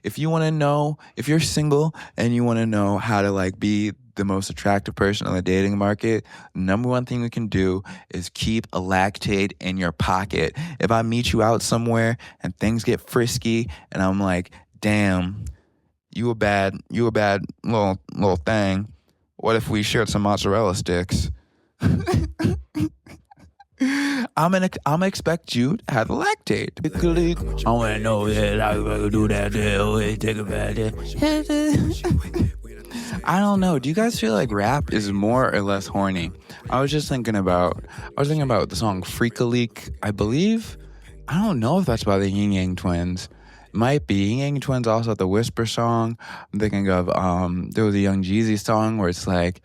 if you want to know, if you're single and you want to know how to like be the most attractive person on the dating market, number one thing we can do is keep a lactate in your pocket. If I meet you out somewhere and things get frisky and I'm like, damn, you a bad little thing. What if we shared some mozzarella sticks? I'm gonna expect you to have a lactate. I wanna know that I can do that. Take a bad. I don't know. Do you guys feel like rap is more or less horny? I was thinking about the song Freak a Leak, I believe. I don't know if that's by the Yin Yang Twins. It might be. Yin Yang Twins also had the Whisper song. I'm thinking of there was a Young Jeezy song where it's like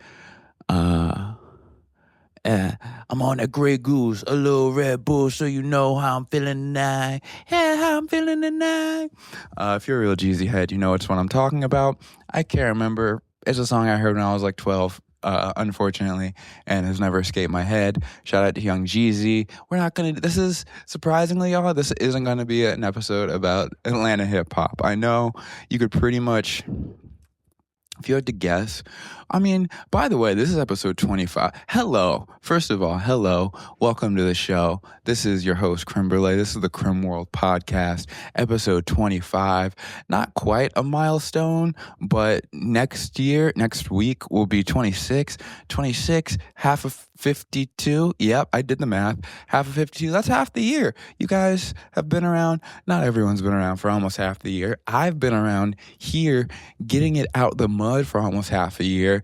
I'm on a Grey Goose, a little Red Bull, so you know how I'm feeling tonight. Yeah, how I'm feeling tonight. If you're a real Jeezy head, you know it's what I'm talking about. I can't remember. It's a song I heard when I was like 12, unfortunately, and has never escaped my head. Shout out to Young Jeezy. This is, surprisingly, y'all, this isn't going to be an episode about Atlanta hip-hop. I know you could pretty much, if you had to guess. I mean, by the way, this is episode 25. Hello. First of all, hello. Welcome to the show. This is your host, Creme. This is the Creme World Podcast, episode 25. Not quite a milestone, but next week will be 26. 26, half of 52. Yep, I did the math. Half of 52. That's half the year. You guys have been around. Not everyone's been around for almost half the year. I've been around here getting it out the mud for almost half a year.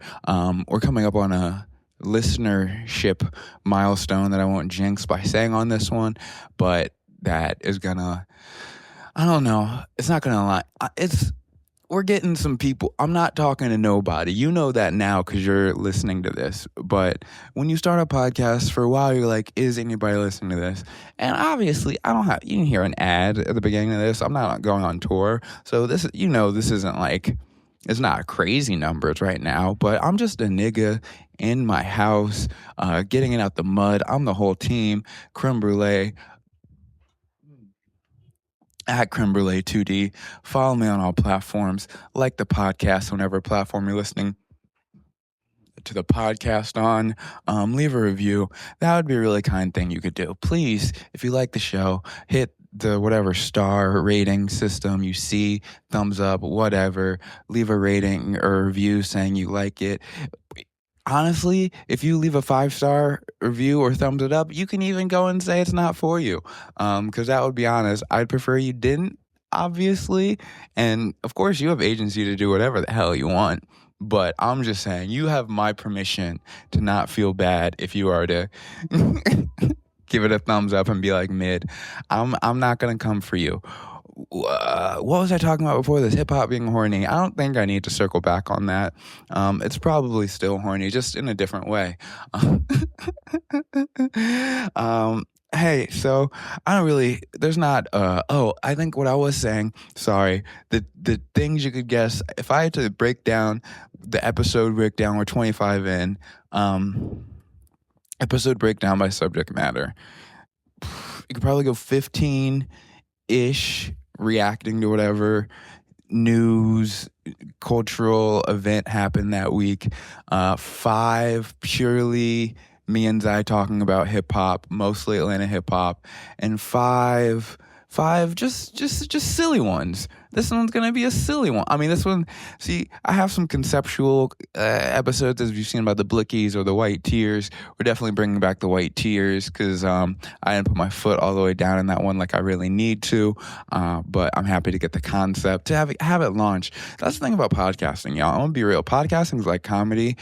We're coming up on a listenership milestone that I won't jinx by saying on this one, but that is gonna, I don't know, it's not gonna lie. We're getting some people. I'm not talking to nobody. You know that now because you're listening to this. But when you start a podcast, for a while, you're like, is anybody listening to this? And obviously, you can hear an ad at the beginning of this. I'm not going on tour. So this isn't like, it's not crazy numbers right now. But I'm just a nigga in my house, getting it out the mud. I'm the whole team. Creme Brulee. At Creme Brulee 2D. Follow me on all platforms. Like the podcast, whenever platform you're listening to the podcast on. Leave a review. That would be a really kind thing you could do. Please, if you like the show, hit the whatever star rating system you see, thumbs up, whatever. Leave a rating or review saying you like it. Honestly, if you leave a 5-star review or thumbs it up, you can even go and say it's not for you. Because that would be honest. I'd prefer you didn't, obviously. And of course, you have agency to do whatever the hell you want. But I'm just saying, you have my permission to not feel bad if you are to give it a thumbs up and be like mid. I'm not going to come for you. What was I talking about before this? Hip-hop being horny. I don't think I need to circle back on that. It's probably still horny, just in a different way. Hey, so I don't really, there's not, I think what I was saying, sorry, the things you could guess, if I had to break down the episode breakdown, we're 25 in, episode breakdown by subject matter, you could probably go 15-ish, reacting to whatever news, cultural event happened that week. 5 purely me and Zai talking about hip hop, mostly Atlanta hip hop, and 5 just silly ones. This one's gonna be a silly one. I mean, this one. See, I have some conceptual episodes, as you've seen, about the blickies or the white tears. We're definitely bringing back the white tears because I didn't put my foot all the way down in that one like I really need to. But I'm happy to get the concept to have it launched. That's the thing about podcasting, y'all. I'm gonna be real. Podcasting is like comedy,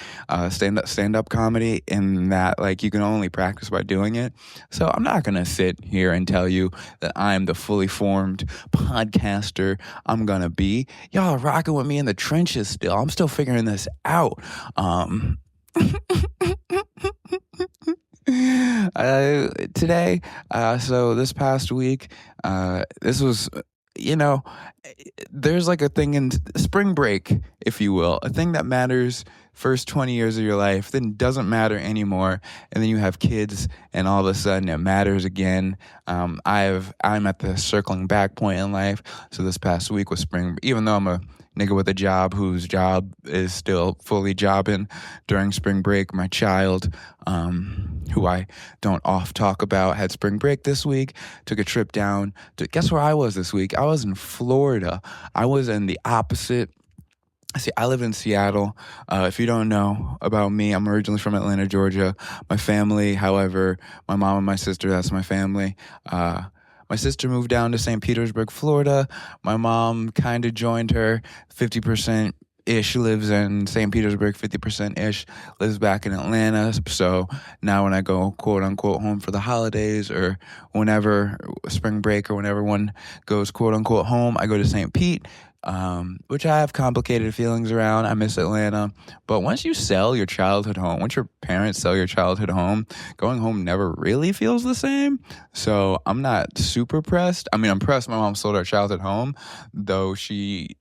stand up comedy, in that like you can only practice by doing it. So I'm not gonna sit here and tell you that I'm the fully formed podcaster I'm gonna be. Y'all are rocking with me in the trenches still. I'm still figuring this out. Today, so this past week, this was you know, there's like a thing in spring break, if you will, a thing that matters first 20 years of your life, then doesn't matter anymore. And then you have kids and all of a sudden it matters again. I'm at the circling back point in life. So this past week was spring, even though I'm a nigga with a job whose job is still fully jobbing during spring break. My child, who I don't off talk about, had spring break this week, took a trip down to, guess where I was this week? I was in Florida. I was in the opposite. See, I live in Seattle. If you don't know about me, I'm originally from Atlanta, Georgia. My family, however, my mom and my sister, that's my family. My sister moved down to St. Petersburg, Florida. My mom kind of joined her. 50% ish lives in St. Petersburg, 50% ish lives back in Atlanta. So now when I go quote unquote home for the holidays or whenever spring break or whenever one goes quote unquote home, I go to St. Pete. Which I have complicated feelings around. I miss Atlanta. But once you sell your childhood home, once your parents sell your childhood home, going home never really feels the same. So I'm not super pressed. I mean, I'm pressed my mom sold our childhood home, though she...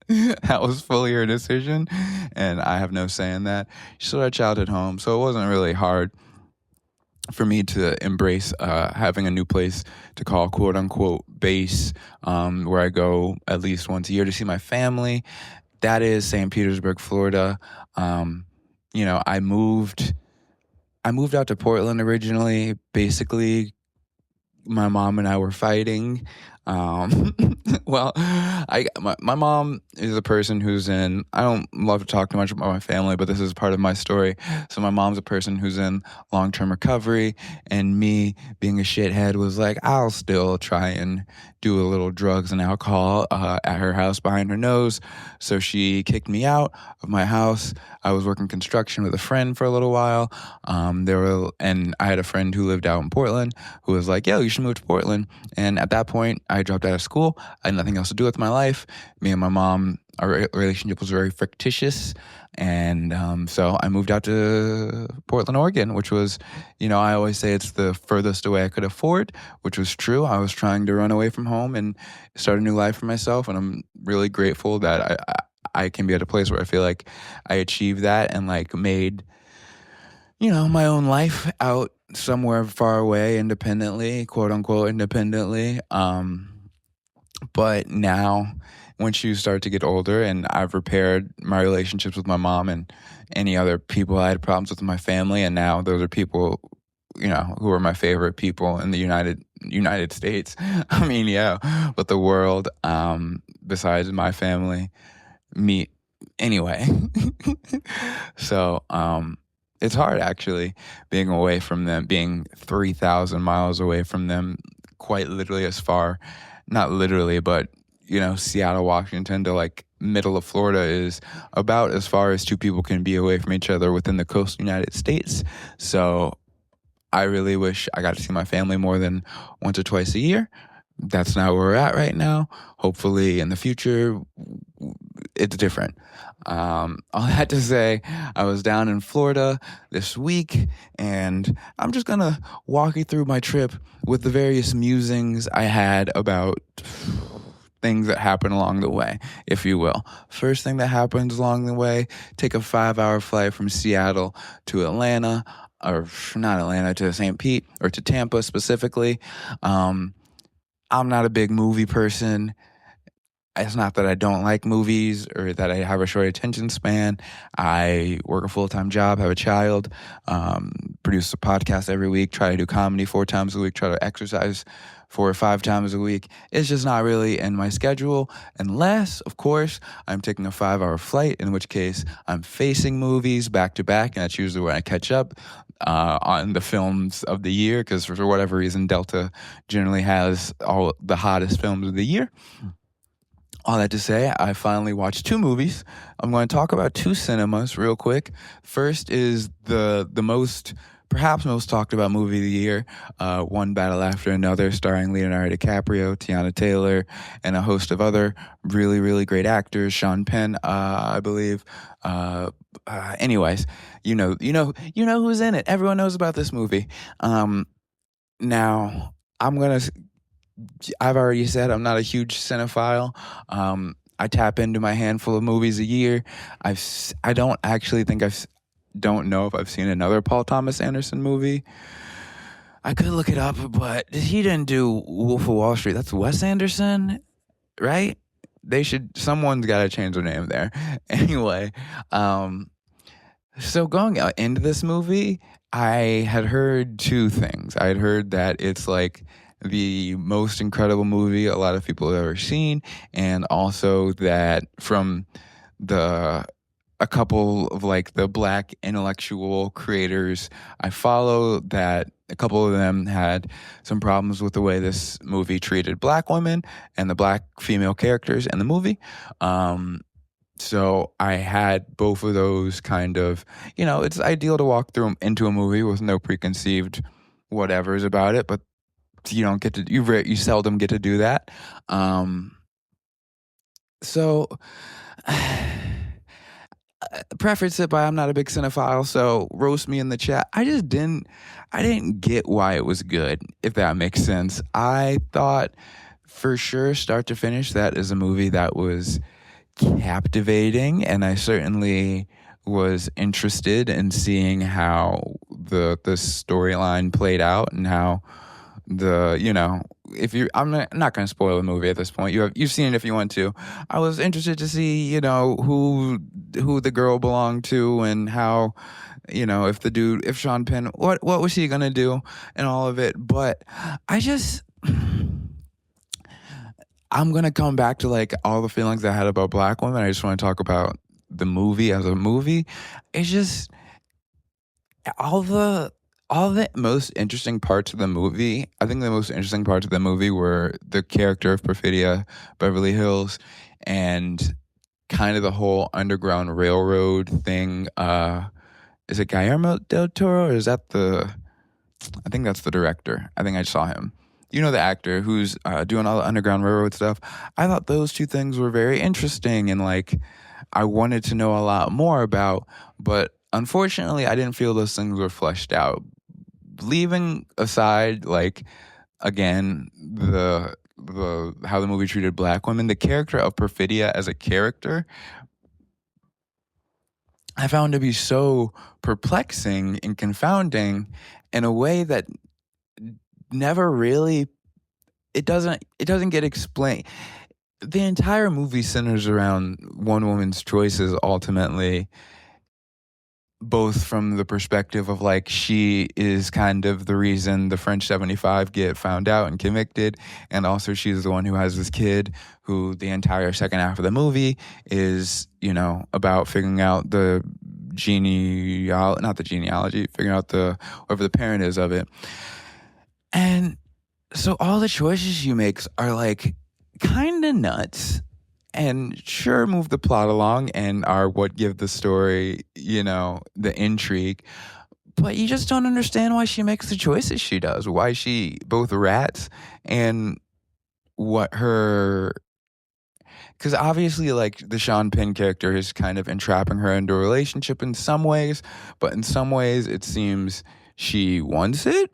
that was fully her decision, and I have no say in that. She sold our childhood home, so it wasn't really hard for me to embrace having a new place to call quote unquote base, where I go at least once a year to see my family. That is St. Petersburg, Florida. I moved out to Portland originally. Basically, my mom and I were fighting. My mom is a person who's in, I don't love to talk too much about my family, but this is part of my story. So my mom's a person who's in long-term recovery, and me being a shithead was like, I'll still try and do a little drugs and alcohol at her house behind her nose. So she kicked me out of my house. I was working construction with a friend for a little while. And I had a friend who lived out in Portland who was like, yo, you should move to Portland. And at that point, I dropped out of school. I had nothing else to do with my life. Me and my mom, our relationship was very fictitious. And so I moved out to Portland, Oregon, which was, I always say it's the furthest away I could afford, which was true. I was trying to run away from home and start a new life for myself. And I'm really grateful that I can be at a place where I feel like I achieved that and like made, my own life out somewhere far away independently, quote unquote independently. But now, once you start to get older, and I've repaired my relationships with my mom and any other people I had problems with in my family, and now those are people, who are my favorite people in the United States. I mean, yeah, but the world, besides my family, me, anyway. So, it's hard actually being away from them, being 3,000 miles away from them, quite literally as far, not literally, but Seattle, Washington to like middle of Florida is about as far as two people can be away from each other within the coastal United States. So I really wish I got to see my family more than once or twice a year. That's not where we're at right now. Hopefully in the future, it's different. All that to say, I was down in Florida this week, and I'm just going to walk you through my trip with the various musings I had about things that happened along the way, if you will. First thing that happens along the way, take a 5-hour flight from Seattle to Atlanta, or not Atlanta, to St. Pete, or to Tampa specifically. I'm not a big movie person. It's not that I don't like movies or that I have a short attention span. I work a full-time job, have a child, produce a podcast every week, try to do comedy 4 times a week, try to exercise 4 or 5 times a week. It's just not really in my schedule, unless, of course, I'm taking a 5-hour flight, in which case I'm facing movies back to back, and that's usually when I catch up on the films of the year, because for whatever reason, Delta generally has all the hottest films of the year. All that to say, I finally watched 2 movies. I'm going to talk about 2 cinemas real quick. First is the perhaps most talked about movie of the year, One Battle After Another, starring Leonardo DiCaprio, Tiana Taylor, and a host of other really, really great actors. Sean Penn, I believe. Anyways, you know who's in it. Everyone knows about this movie. Now, I'm gonna I've already said I'm not a huge cinephile. I tap into my handful of movies a year. I don't actually think don't know if I've seen another Paul Thomas Anderson movie. I could look it up, but he didn't do Wolf of Wall Street. That's Wes Anderson, right? Someone's got to change their name there. Anyway, so going out into this movie, I had heard two things. I had heard that it's like the most incredible movie a lot of people have ever seen, and also that from the a couple of like the black intellectual creators I follow, that a couple of them had some problems with the way this movie treated black women and the black female characters in the movie. So I had both of those kind of, it's ideal to walk through into a movie with no preconceived whatever's about it, but you don't get to, you seldom get to do that. So preface it by I'm not a big cinephile, so roast me in the chat. I didn't get why it was good, if that makes sense. I thought for sure, start to finish, that is a movie that was captivating, and I certainly was interested in seeing how the storyline played out and how I'm not going to spoil the movie at this point. You've seen it if you want to. I was interested to see, who the girl belonged to and how, if Sean Penn, what was he going to do and all of it. But I'm going to come back to like all the feelings I had about black women. I just want to talk about the movie as a movie. It's just all the most interesting parts of the movie. I think the most interesting parts of the movie were the character of Perfidia Beverly Hills and kind of the whole Underground Railroad thing. Is it Guillermo del Toro, or is that I think that's the director. I think I saw him. The actor who's doing all the Underground Railroad stuff. I thought those two things were very interesting and like I wanted to know a lot more about, but unfortunately I didn't feel those things were fleshed out. Leaving aside, like, again, the how the movie treated black women, the character of Perfidia as a character, I found to be so perplexing and confounding in a way that never really, it doesn't get explained. The entire movie centers around one woman's choices ultimately, both from the perspective of like she is kind of the reason the French 75 get found out and convicted, and also she's the one who has this kid who the entire second half of the movie is, about figuring out figuring out whoever the parent is of it. And so all the choices you make are like kind of nuts and sure move the plot along and are what give the story, the intrigue. But you just don't understand why she makes the choices she does, why she both rats and because obviously like the Sean Penn character is kind of entrapping her into a relationship in some ways, but in some ways it seems she wants it.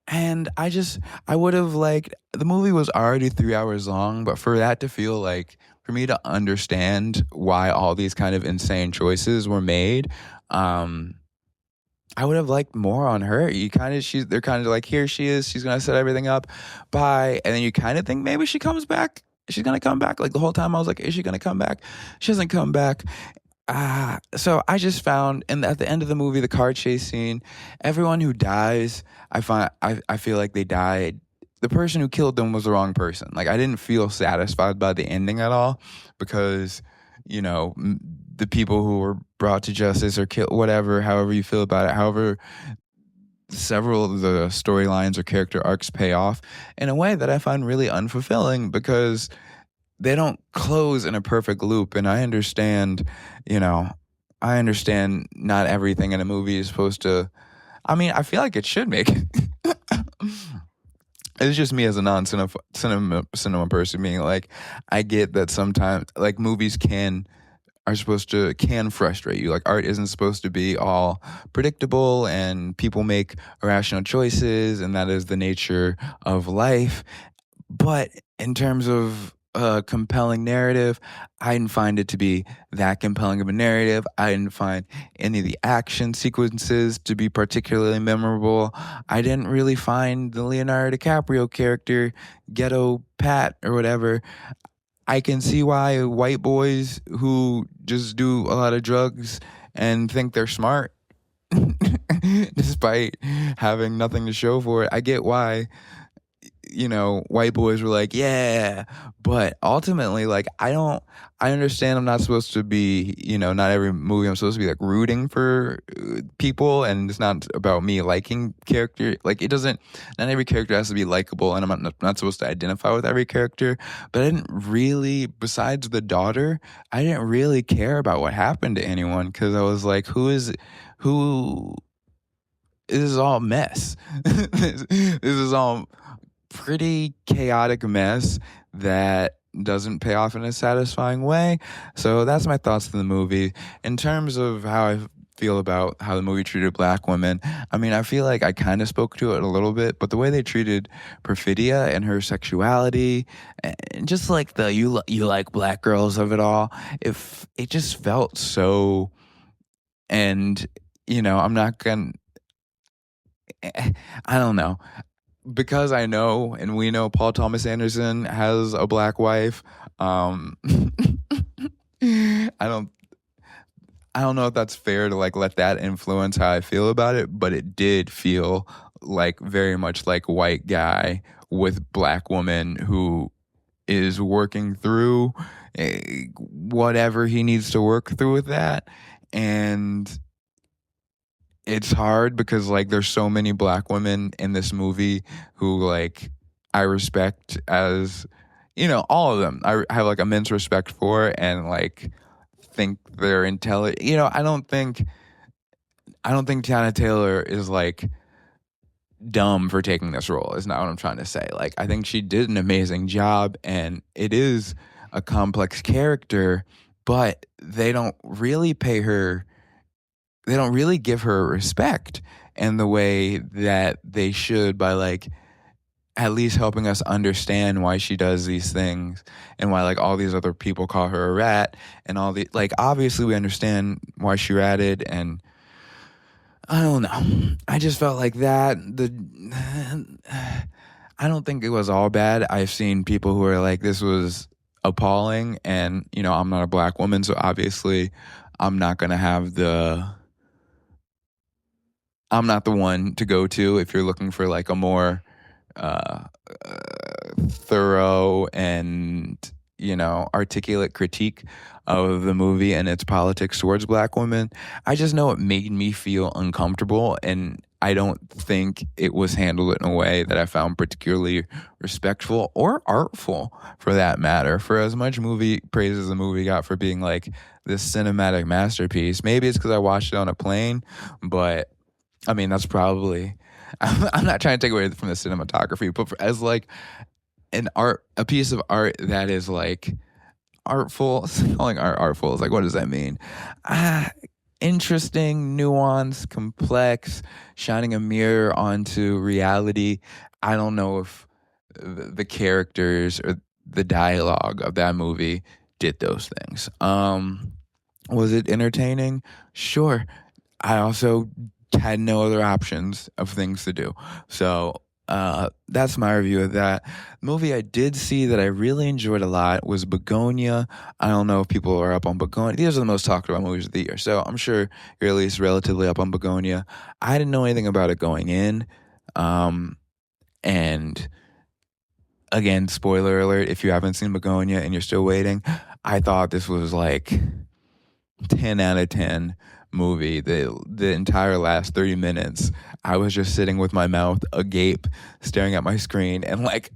And I would have liked, the movie was already 3 hours long, but for that to feel like, for me to understand why all these kind of insane choices were made, I would have liked more on her. They're kind of like, here she is, she's going to set everything up, bye. And then you kind of think maybe she comes back. She's going to come back. Like the whole time I was like, is she going to come back? She doesn't come back. So I just found, and at the end of the movie, the car chase scene, everyone who dies, I feel like they died. The person who killed them was the wrong person. Like I didn't feel satisfied by the ending at all because, the people who were brought to justice or killed, whatever, however you feel about it, however several of the storylines or character arcs pay off in a way that I find really unfulfilling because they don't close in a perfect loop. And I understand not everything in a movie is supposed to, I feel like it should make it's just me as a non-cinema person being like, I get that sometimes like movies can frustrate you. Like art isn't supposed to be all predictable and people make irrational choices and that is the nature of life. But in terms of a compelling narrative, I didn't find it to be that compelling of a narrative. I didn't find any of the action sequences to be particularly memorable. I didn't really find the Leonardo DiCaprio character, Ghetto Pat or whatever. I can see why white boys who just do a lot of drugs and think they're smart, despite having nothing to show for it. I get why, white boys were like, yeah, but ultimately, like, I understand I'm not supposed to be, not every movie I'm supposed to be like rooting for people, and it's not about me liking character. Like, not every character has to be likable, and I'm not supposed to identify with every character, but I didn't really, besides the daughter, I didn't really care about what happened to anyone, because I was like, who, this is all mess. This is all pretty chaotic mess that doesn't pay off in a satisfying way. So that's my thoughts on the movie. In terms of how I feel about how the movie treated black women, I mean, I feel like I kind of spoke to it a little bit, but the way they treated Perfidia and her sexuality, and just like the you like black girls of it all, if it just felt so. And I'm not gonna. I don't know, because I know and we know Paul Thomas Anderson has a black wife. I don't I don't know if that's fair to like let that influence how I feel about it, but it did feel like very much like white guy with black woman who is working through whatever he needs to work through with that. And it's hard because like there's so many black women in this movie who like I respect as all of them I have like immense respect for and like think they're intelligent. I don't think Tiana Taylor is like dumb for taking this role. Is not what I'm trying to say. Like I think she did an amazing job and it is a complex character, but they don't really give her respect in the way that they should by like at least helping us understand why she does these things and why like all these other people call her a rat and all the like obviously we understand why she ratted. And I don't know. I just felt like that I don't think it was all bad. I've seen people who are like this was appalling and I'm not a black woman, so obviously I'm not going to have I'm not the one to go to if you're looking for like a more uh, thorough and articulate critique of the movie and its politics towards black women. I just know it made me feel uncomfortable, and I don't think it was handled in a way that I found particularly respectful or artful, for that matter. For as much movie praise as the movie got for being like this cinematic masterpiece, maybe it's because I watched it on a plane, but I mean, that's probably. I'm not trying to take away from the cinematography, but as like a piece of art that is like artful, calling art artful is like, what does that mean? Ah, interesting, nuanced, complex, shining a mirror onto reality. I don't know if the characters or the dialogue of that movie did those things. Was it entertaining? Sure. I also had no other options of things to do. So that's my review of that. Movie I did see that I really enjoyed a lot was Begonia. I don't know if people are up on Begonia. These are the most talked about movies of the year. So I'm sure you're at least relatively up on Begonia. I didn't know anything about it going in. And again, spoiler alert, if you haven't seen Begonia and you're still waiting, I thought this was like 10 out of 10 movie. The entire last 30 minutes I was just sitting with my mouth agape staring at my screen and like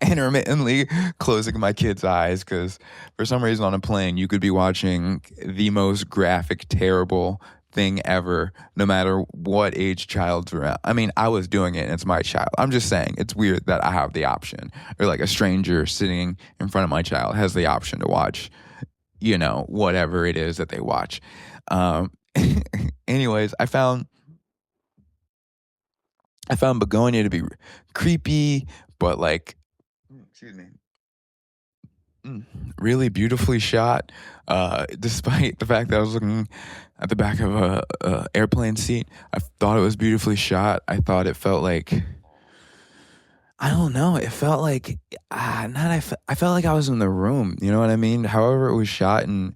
intermittently closing my kids' eyes because for some reason on a plane you could be watching the most graphic terrible thing ever no matter what age child's around. I mean, I was doing it and it's my child. I'm just saying it's weird that I have the option, or like a stranger sitting in front of my child has the option to watch whatever it is that they watch. Anyways, I found Begonia to be creepy, but like excuse me. Really beautifully shot, despite the fact that I was looking at the back of a airplane seat. I thought it was beautifully shot. I thought it felt like, I don't know. It felt like not. I felt like I was in the room. You know what I mean? However, it was shot and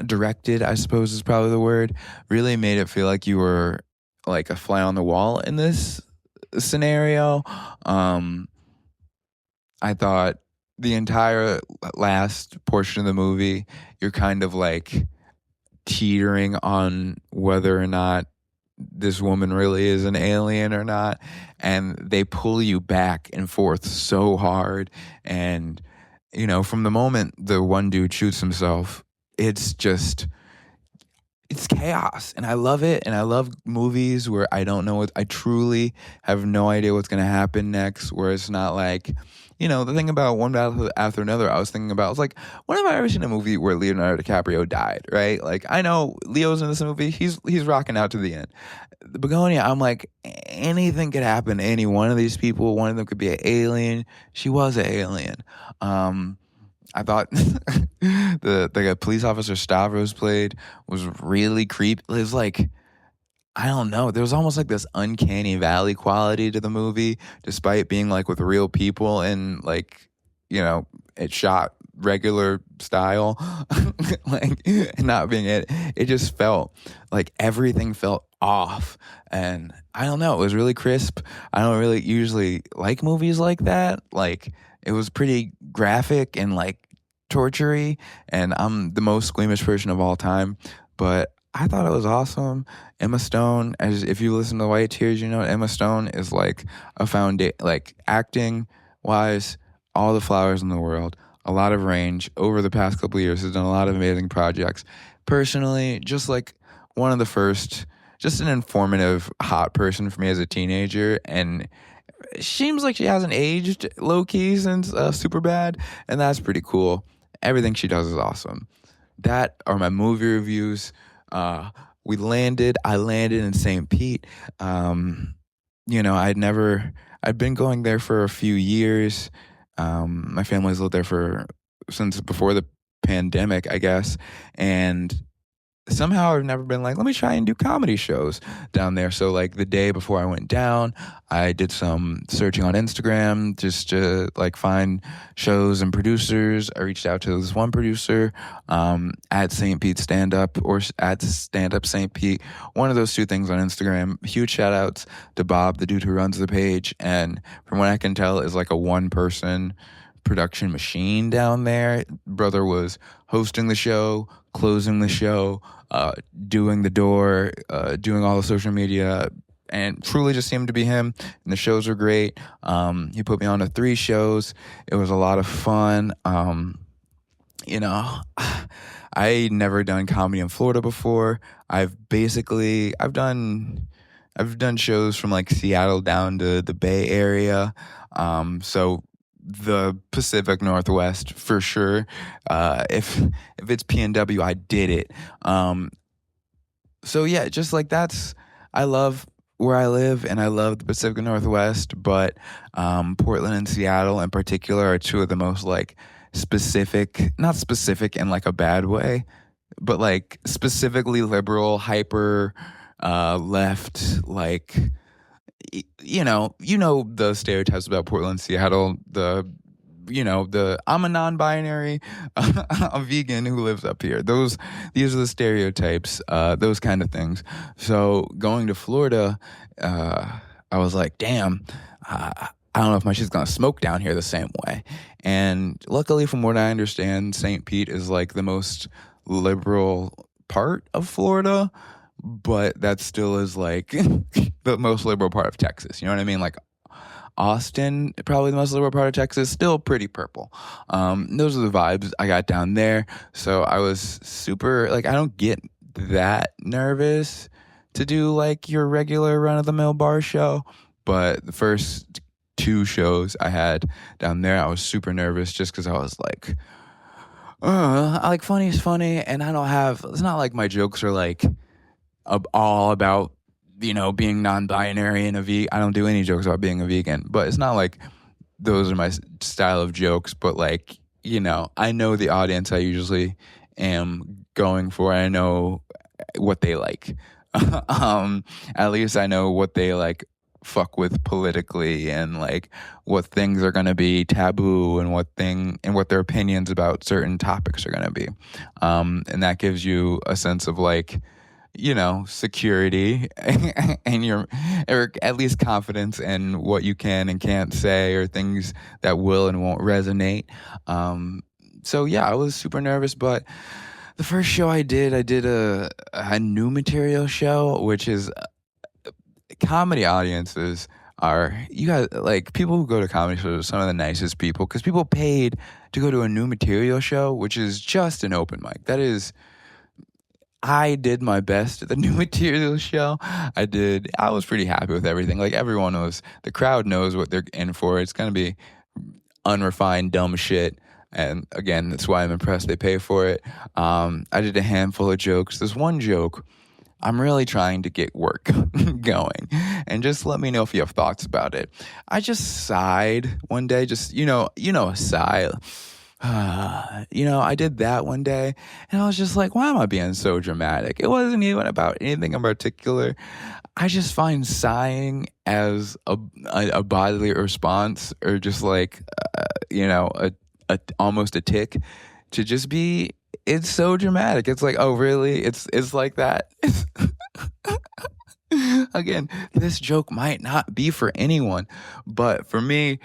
directed, I suppose is probably the word. Really made it feel like you were like a fly on the wall in this scenario. I thought the entire last portion of the movie, you're kind of like teetering on whether or not this woman really is an alien or not. And they pull you back and forth so hard. And, from the moment the one dude shoots himself, it's chaos. And I love it. And I love movies where I don't know I truly have no idea what's going to happen next, where it's not like, the thing about one battle after another, I was like, when have I ever seen a movie where Leonardo DiCaprio died, right? Like, I know Leo's in this movie. He's rocking out to the end. The Begonia, I'm like, anything could happen to any one of these people. One of them could be an alien. She was an alien. I thought the police officer Stavros played was really creepy. It was like, I don't know. There was almost like this uncanny valley quality to the movie, despite being like with real people and like, it shot regular style, like not being it. It just felt like everything felt off. And I don't know. It was really crisp. I don't really usually like movies like that. Like it was pretty graphic and like torture-y, and I'm the most squeamish person of all time. But I thought it was awesome. Emma Stone, as if you listen to White Tears, Emma Stone is like a like acting wise, all the flowers in the world, a lot of range over the past couple of years, has done a lot of amazing projects. Personally, just like one of the first, just an informative, hot person for me as a teenager, and seems like she hasn't aged low key since Superbad, and that's pretty cool. Everything she does is awesome. That are my movie reviews. I landed in St. Pete. I'd been going there for a few years. My family's lived there since before the pandemic, I guess. And somehow I've never been like, let me try and do comedy shows down there. So like the day before I went down, I did some searching on Instagram just to like find shows and producers. I reached out to this one producer at St. Pete Stand Up or at Stand Up St. Pete. One of those two things on Instagram. Huge shout outs to Bob, the dude who runs the page. And from what I can tell is like a one person production machine down there. Brother was hosting the show, closing the show, doing the door, doing all the social media, and truly just seemed to be him. And the shows were great. He put me on to 3 shows. It was a lot of fun. I never done comedy in Florida before. I've done shows from like Seattle down to the Bay Area. So the Pacific Northwest for sure. If it's PNW, I did it. So yeah, just like I love where I live and I love the Pacific Northwest, but Portland and Seattle in particular are two of the most like not specific in like a bad way, but like specifically liberal, hyper left, like the stereotypes about Portland, Seattle, I'm a non-binary, a vegan who lives up here. These are the stereotypes, those kind of things. So going to Florida, I was like, damn, I don't know if my shit's gonna smoke down here the same way. And luckily, from what I understand, St. Pete is like the most liberal part of Florida, but that still is like the most liberal part of Texas. You know what I mean? Like Austin, probably the most liberal part of Texas, still pretty purple. Those are the vibes I got down there. So I was super, like, I don't get that nervous to do like your regular run-of-the-mill bar show, but the first 2 shows I had down there, I was super nervous just because I was like, funny is funny, and it's not like my jokes are like all about being non-binary and a vegan. I don't do any jokes about being a vegan, but it's not like those are my style of jokes. But like, I know the audience I usually am going for. I know what they like. At least I know what they like fuck with politically, and like what things are going to be taboo, and what their opinions about certain topics are going to be. And that gives you a sense of like, security and or at least confidence in what you can and can't say, or things that will and won't resonate. So yeah, I was super nervous, but the first show I did a new material show, which is comedy audiences are, you guys, like, people who go to comedy shows are some of the nicest people, because people paid to go to a new material show, which is just an open mic. I did my best at the new material show. I was pretty happy with everything. Like, the crowd knows what they're in for. It's going to be unrefined, dumb shit. And again, that's why I'm impressed they pay for it. I did a handful of jokes. There's one joke I'm really trying to get work going. And just let me know if you have thoughts about it. I just sighed one day. Just, a sigh. I did that one day, and I was just like, why am I being so dramatic? It wasn't even about anything in particular. I just find sighing as a bodily response, or just like, almost a tick, to just be, it's so dramatic. It's like, oh, really? It's like that. Again, this joke might not be for anyone, but for me,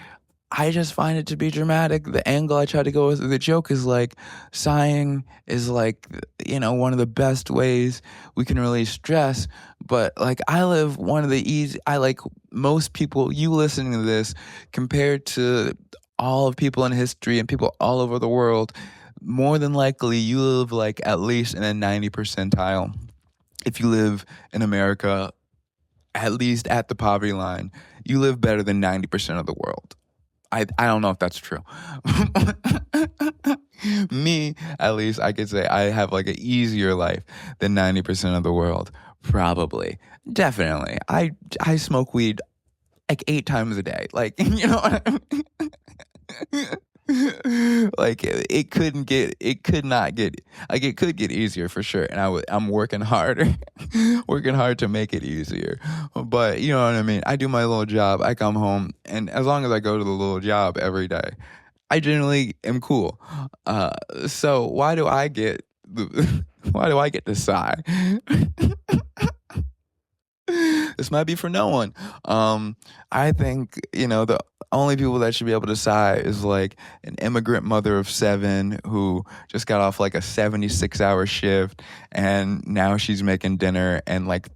I just find it to be dramatic. The angle I try to go with the joke is like, sighing is like, one of the best ways we can release stress. But like, I like most people, you listening to this, compared to all of people in history and people all over the world, more than likely you live like at least in a 90 percentile. If you live in America, at least at the poverty line, you live better than 90% of the world. I don't know if that's true. Me, at least, I could say I have like an easier life than 90% of the world. Probably. Definitely. I smoke weed like 8 times a day. Like, what I mean? Like, it could get easier for sure, and I'm working harder to make it easier. But you know what I mean, I do my little job, I come home, and as long as I go to the little job every day, I generally am cool. So why do I get to sigh? This might be for no one. I think, the only people that should be able to sigh is like an immigrant mother of 7 who just got off like a 76-hour shift, and now she's making dinner, and like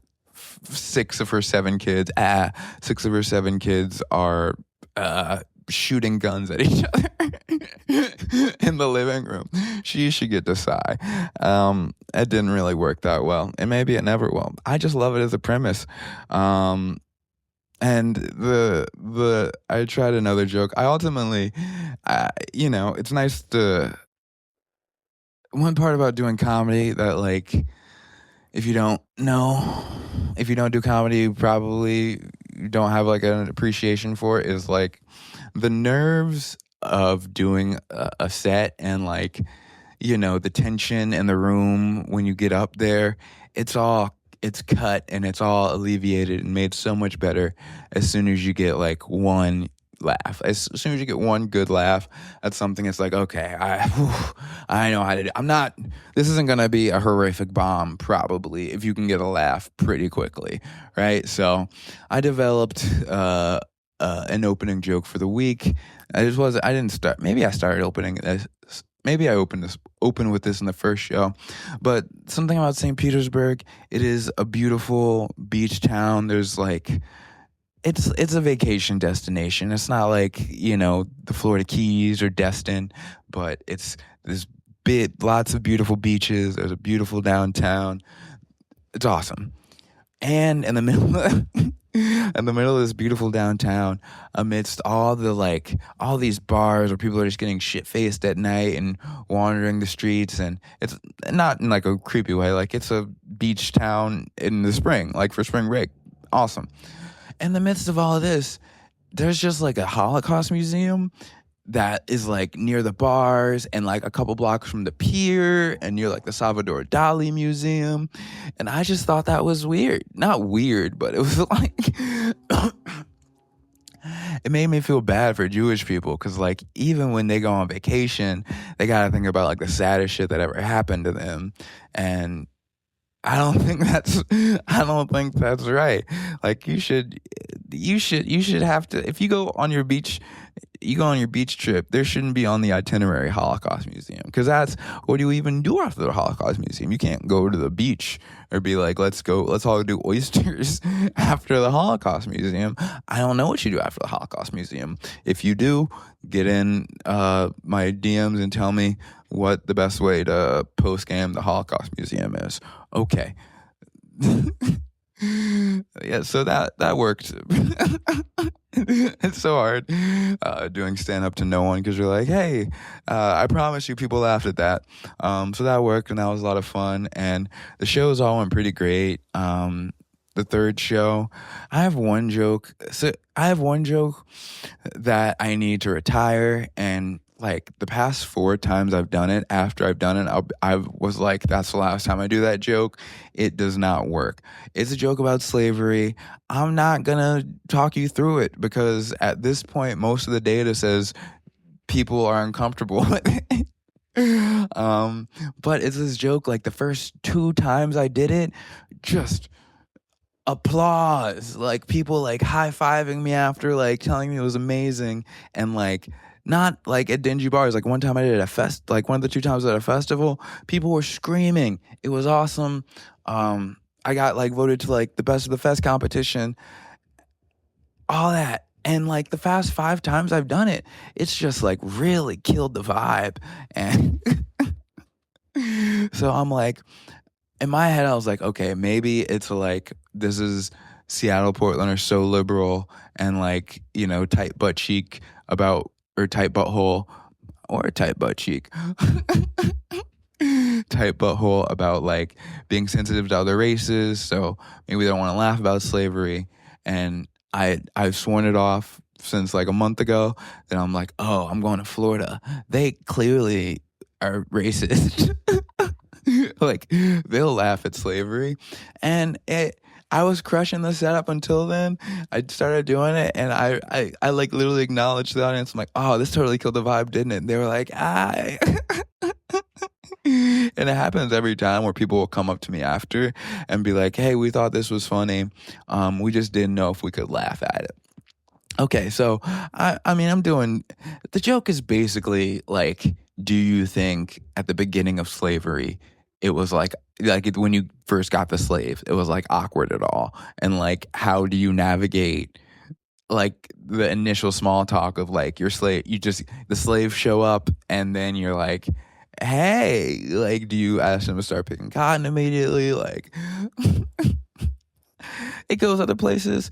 6 of her 7 kids are shooting guns at each other in the living room. She should get to sigh. It didn't really work that well, and maybe it never will. I just love it as a premise. And I tried another joke. I ultimately, it's nice to. One part about doing comedy that, like, if you don't do comedy, you probably don't have like an appreciation for it, is like the nerves of doing a set, and like, the tension in the room when you get up there. It's cut and it's all alleviated and made so much better as soon as you get like one laugh. As soon as you get one good laugh at something, it's like, okay, I know how to do. This isn't going to be a horrific bomb, probably, if you can get a laugh pretty quickly, right? So I developed an opening joke for the week. Maybe I started opening this. Maybe I open with this in the first show, but something about St. Petersburg. It is a beautiful beach town. There's like, it's a vacation destination. It's not like, the Florida Keys or Destin, but there's lots of beautiful beaches. There's a beautiful downtown. It's awesome. And in the middle of this beautiful downtown, amidst all these bars where people are just getting shit-faced at night and wandering the streets, and it's not in like a creepy way, like it's a beach town in the spring, like for spring break. Awesome. In the midst of all of this, there's just like a Holocaust museum that is like near the bars and like a couple blocks from the pier and near like the Salvador Dali Museum. And I just thought that was weird. Not weird, but it was like, it made me feel bad for Jewish people because like even when they go on vacation, they got to think about like the saddest shit that ever happened to them. And I don't think that's right. Like you should have to, if you go on your beach trip, there shouldn't be on the itinerary Holocaust Museum because that's what do you even do after the Holocaust Museum? You can't go to the beach or be like, let's all do oysters after the Holocaust Museum. I don't know what you do after the Holocaust Museum. If you do, get in my DMs and tell me what the best way to post-game the Holocaust Museum is. Okay. Yeah, so that worked. It's so hard doing stand-up to no one because you're like, hey, I promise you people laughed at that. So that worked, and that was a lot of fun. And the shows all went pretty great. The third show, I have one joke. So I have one joke that I need to retire, and like the past 4 times I've done it, after I've done it, I was like, that's the last time I do that joke. It does not work. It's a joke about slavery. I'm not going to talk you through it because at this point, most of the data says people are uncomfortable with it. But it's this joke, like the first 2 times I did it, just applause, like people like high-fiving me after, like telling me it was amazing, and like not like at dingy bars. Like one time I did like one of the 2 times at a festival, people were screaming. It was awesome. I got like voted to like the best of the fest competition, all that. And like the past 5 times I've done it, it's just like really killed the vibe. And so I'm like, in my head, I was like, okay, maybe it's like, this is Seattle, Portland are so liberal and like, you know, tight butt cheek about, or tight butthole, or tight butt cheek, tight butthole about like being sensitive to other races. So maybe they don't want to laugh about slavery. And I've sworn it off since like a month ago. Then I'm like, oh, I'm going to Florida. They clearly are racist. Like they'll laugh at slavery. And I was crushing the setup until then. I started doing it, and I like literally acknowledged the audience. I'm like, oh, this totally killed the vibe, didn't it? And they were like, ah. And it happens every time where people will come up to me after and be like, hey, we thought this was funny. We just didn't know if we could laugh at it. Okay, so I mean, the joke is basically like, do you think at the beginning of slavery, it was like when you first got the slave, it was like awkward at all? And like, how do you navigate like the initial small talk of like your slave, the slaves show up and then you're like, hey, like, do you ask them to start picking cotton immediately? Like, it goes other places.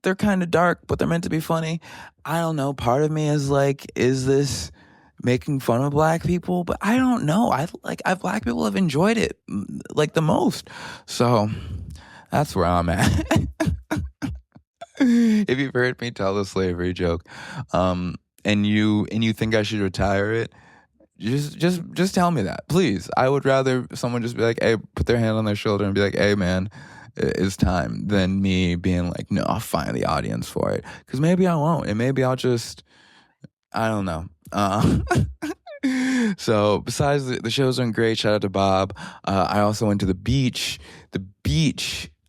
They're kind of dark, but they're meant to be funny. I don't know. Part of me is like, is this making fun of black people? But I don't know. Black people have enjoyed it like the most. So that's where I'm at. If you've heard me tell the slavery joke, and you think I should retire it, just tell me that, please. I would rather someone just be like, hey, put their hand on their shoulder and be like, hey, man, it's time, than me being like, no, I'll find the audience for it. Because maybe I won't, and maybe I'll just, I don't know. So besides the shows are great, shout out to Bob. I also went to the beach.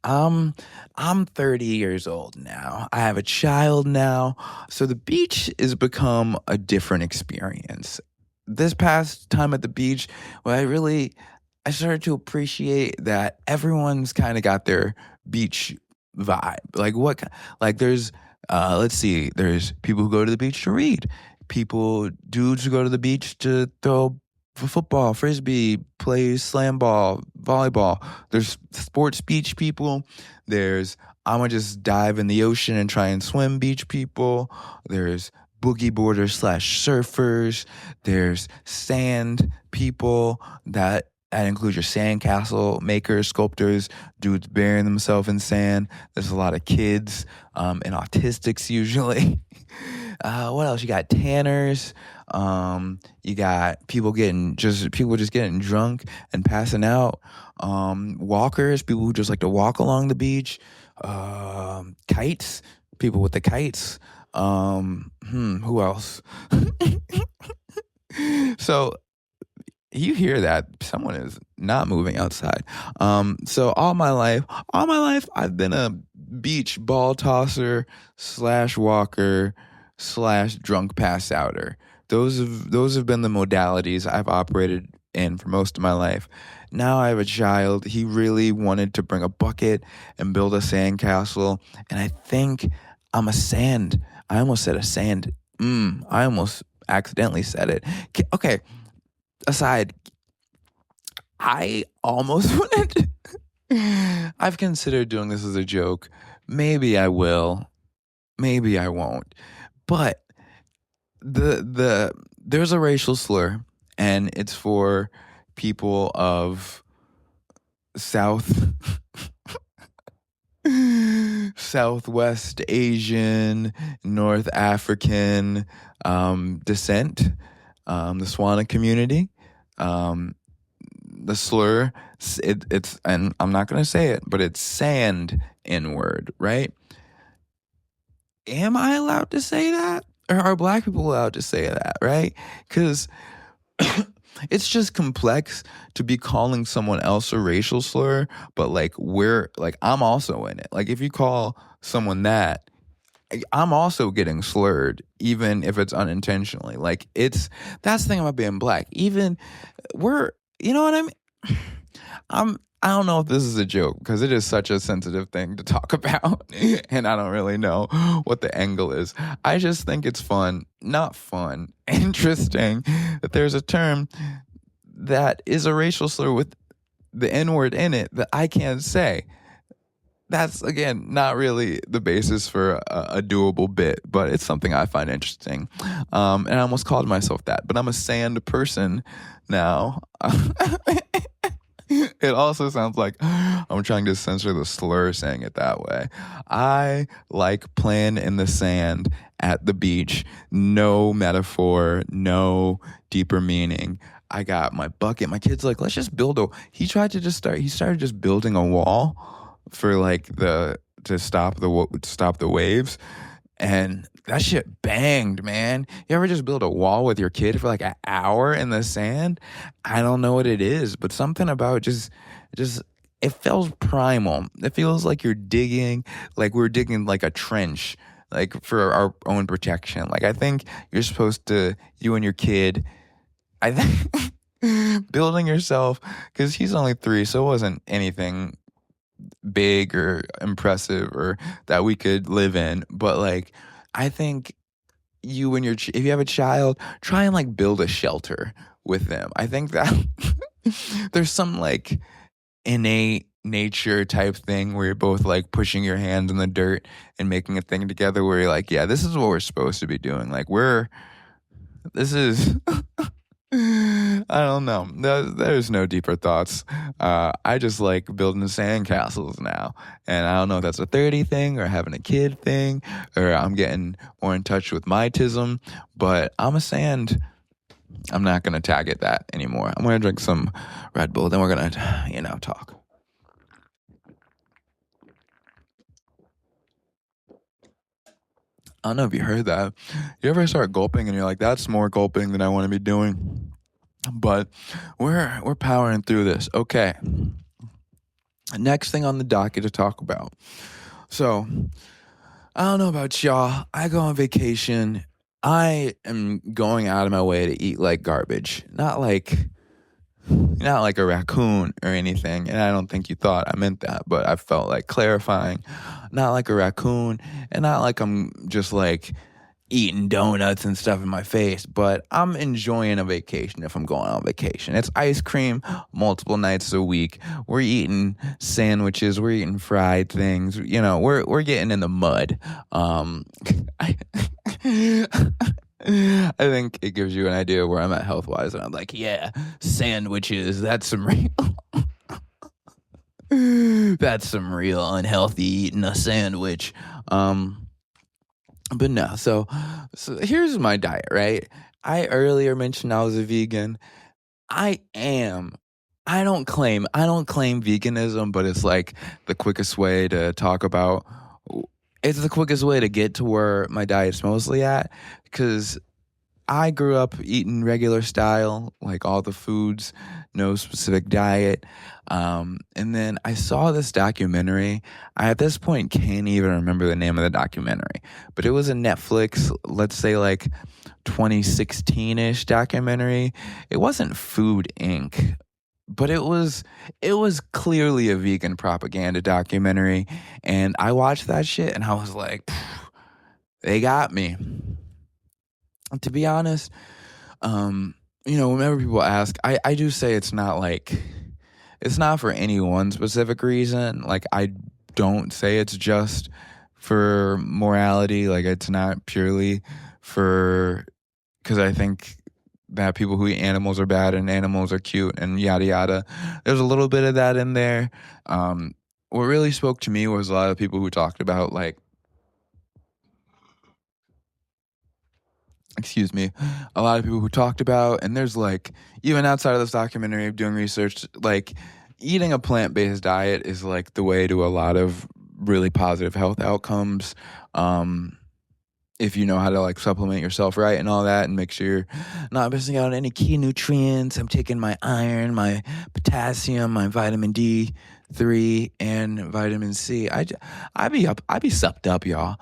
I'm 30 years old now. I have a child now. So the beach has become a different experience. This past time at the beach, I started to appreciate that everyone's kind of got their beach vibe. Like there's, let's see, there's people who go to the beach to read. Dudes who go to the beach to throw football, frisbee, play slam ball, volleyball. There's sports beach people. There's, I'm gonna just dive in the ocean and try and swim beach people. There's boogie boarders / surfers. There's sand people that That includes your sandcastle makers, sculptors, dudes burying themselves in sand. There's a lot of kids and autistics usually. What else? You got tanners. You got people just getting drunk and passing out. Walkers, people who just like to walk along the beach. Kites, people with the kites. Who else? So you hear that someone is not moving outside. So all my life, I've been a beach ball tosser / walker / drunk pass outer. Those have been the modalities I've operated in for most of my life. Now I have a child. He really wanted to bring a bucket and build a sandcastle, and I think I'm a sand. I almost said a sand. I almost accidentally said it. Okay. Aside, I almost wanted. I've considered doing this as a joke. Maybe I will. Maybe I won't. But there's a racial slur, and it's for people of Southwest Asian, North African descent, the Swana community. The slur, it's, and I'm not going to say it, but it's sand N-word, right? Am I allowed to say that? Or are black people allowed to say that, right? Because it's just complex to be calling someone else a racial slur, but I'm also in it. Like if you call someone that, I'm also getting slurred, even if it's unintentionally. Like that's the thing about being black. Even you know what I mean? I don't know if this is a joke because it is such a sensitive thing to talk about, and I don't really know what the angle is. I just think it's interesting that there's a term that is a racial slur with the N-word in it that I can't say. That's, again, not really the basis for a doable bit, but it's something I find interesting. And I almost called myself that, but I'm a sand person now. It also sounds like I'm trying to censor the slur saying it that way. I like playing in the sand at the beach. No metaphor, no deeper meaning. I got my bucket. My kid's like, let's just build he started just building a wall for to stop the waves. And that shit banged, man. You ever just build a wall with your kid for like an hour in the sand? I don't know what it is, but something about just it feels primal. It feels like you're digging, like we're digging like a trench, like for our own protection. Like I think you're supposed to, you and your kid, I think building yourself, because he's only 3, so it wasn't anything big or impressive or that we could live in, but like I think you and if you have a child, try and like build a shelter with them. I think that there's some like innate nature type thing where you're both like pushing your hands in the dirt and making a thing together where you're like, yeah, this is what we're supposed to be doing. Like this is I don't know. There's no deeper thoughts. I just like building sandcastles now. And I don't know if that's a 30 thing or having a kid thing or I'm getting more in touch with my tism, but I'm not going to tag it that anymore. I'm going to drink some Red Bull, then we're going to, talk. I don't know if you heard that. You ever start gulping and you're like, that's more gulping than I want to be doing. But we're powering through this. Okay. Next thing on the docket to talk about. So, I don't know about y'all. I go on vacation. I am going out of my way to eat like garbage. Not like a raccoon or anything, and I don't think you thought I meant that, but I felt like clarifying. Not like a raccoon, and not like I'm just like eating donuts and stuff in my face, but I'm enjoying a vacation if I'm going on vacation. It's ice cream multiple nights a week. We're eating sandwiches. We're eating fried things. We're getting in the mud. I think it gives you an idea where I'm at health wise. And I'm like, yeah, sandwiches. That's some real. That's some real unhealthy eating a sandwich. But no. So here's my diet. Right. I earlier mentioned I was a vegan. I am. I don't claim veganism, but it's like the quickest way to talk about. It's the quickest way to get to where my diet's mostly at, because I grew up eating regular style, like all the foods, no specific diet. And then I saw this documentary. I at this point can't even remember the name of the documentary, but it was a Netflix, let's say like 2016-ish documentary. It wasn't Food Inc., but it was clearly a vegan propaganda documentary. And I watched that shit and I was like, they got me. To be honest, whenever people ask, I do say it's not for any one specific reason. Like, I don't say it's just for morality. Like, it's not purely because I think that people who eat animals are bad and animals are cute and yada yada. There's a little bit of that in there. What really spoke to me was a lot of people who talked about, like, excuse me, a lot of people who talked about, and there's like, even outside of this documentary of doing research, like, eating a plant-based diet is like the way to a lot of really positive health outcomes. If you know how to like supplement yourself right and all that, and make sure you're not missing out on any key nutrients. I'm taking my iron, my potassium, my vitamin D3, and vitamin C. I be supped up, y'all.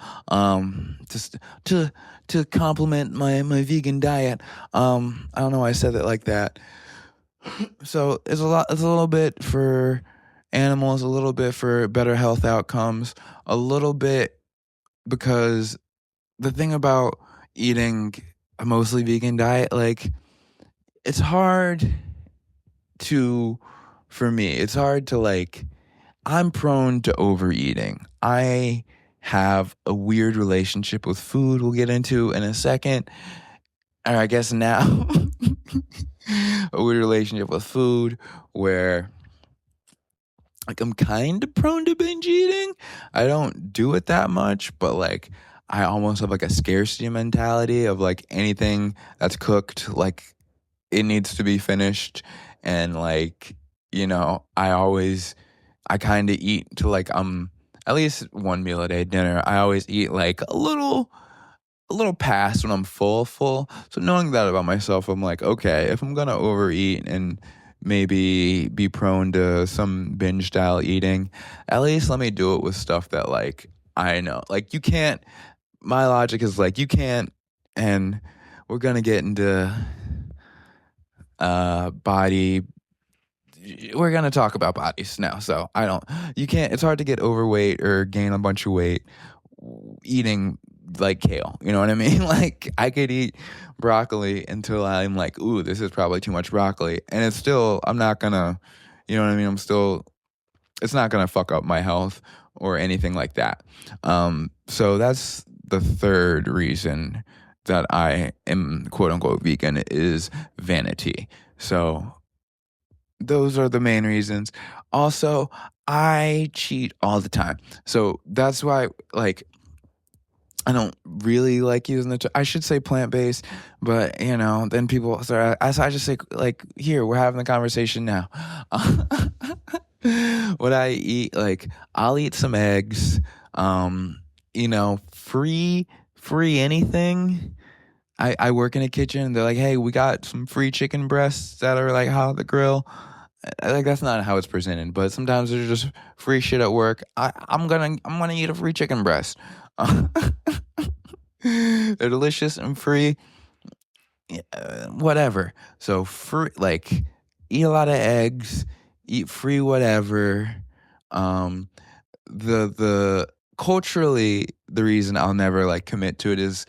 Just to complement my vegan diet. I don't know why I said it like that. So it's a little bit for animals, a little bit for better health outcomes, a little bit because the thing about eating a mostly vegan diet, like, it's hard for me, it's hard to, like, I'm prone to overeating. I have a weird relationship with food we'll get into in a second. Or I guess now, a weird relationship with food where, like, I'm kind of prone to binge eating. I don't do it that much, but, like, I almost have like a scarcity mentality of, like, anything that's cooked, like, it needs to be finished. And, like, I kind of eat to, like, at least one meal a day, dinner. I always eat like a little past when I'm full. So knowing that about myself, I'm like, okay, if I'm gonna overeat and maybe be prone to some binge style eating, at least let me do it with stuff that, like, I know. Like, you can't, my logic is like, you can't, and we're gonna get into body. We're gonna talk about bodies now, so you can't. It's hard to get overweight or gain a bunch of weight eating like kale. You know what I mean? Like, I could eat broccoli until I'm like, ooh, this is probably too much broccoli, and it's still, I'm not gonna, you know what I mean? It's not gonna fuck up my health or anything like that. So that's the third reason that I am quote unquote vegan, is vanity. So those are the main reasons. Also, I cheat all the time. So that's why, like, I don't really like using I should say plant-based, but, then people start, I just say, like, here, we're having the conversation now. What I eat, like, I'll eat some eggs, free anything. I work in a kitchen, and they're like, hey, we got some free chicken breasts that are, like, hot on the grill. Like, that's not how it's presented, but sometimes there's just free shit at work. I'm gonna eat a free chicken breast. They're delicious and free, whatever. So free, like, eat a lot of eggs, eat free whatever. The culturally, the reason I'll never, like, commit to it is,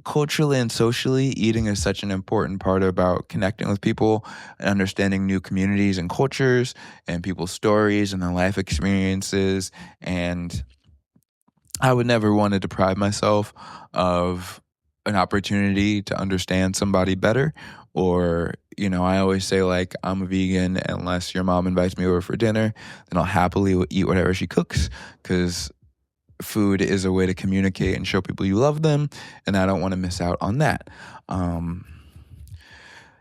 culturally and socially, eating is such an important part about connecting with people and understanding new communities and cultures and people's stories and their life experiences. And I would never want to deprive myself of an opportunity to understand somebody better. Or, I always say, like, I'm a vegan unless your mom invites me over for dinner, then I'll happily eat whatever she cooks, because food is a way to communicate and show people you love them, and I don't want to miss out on that.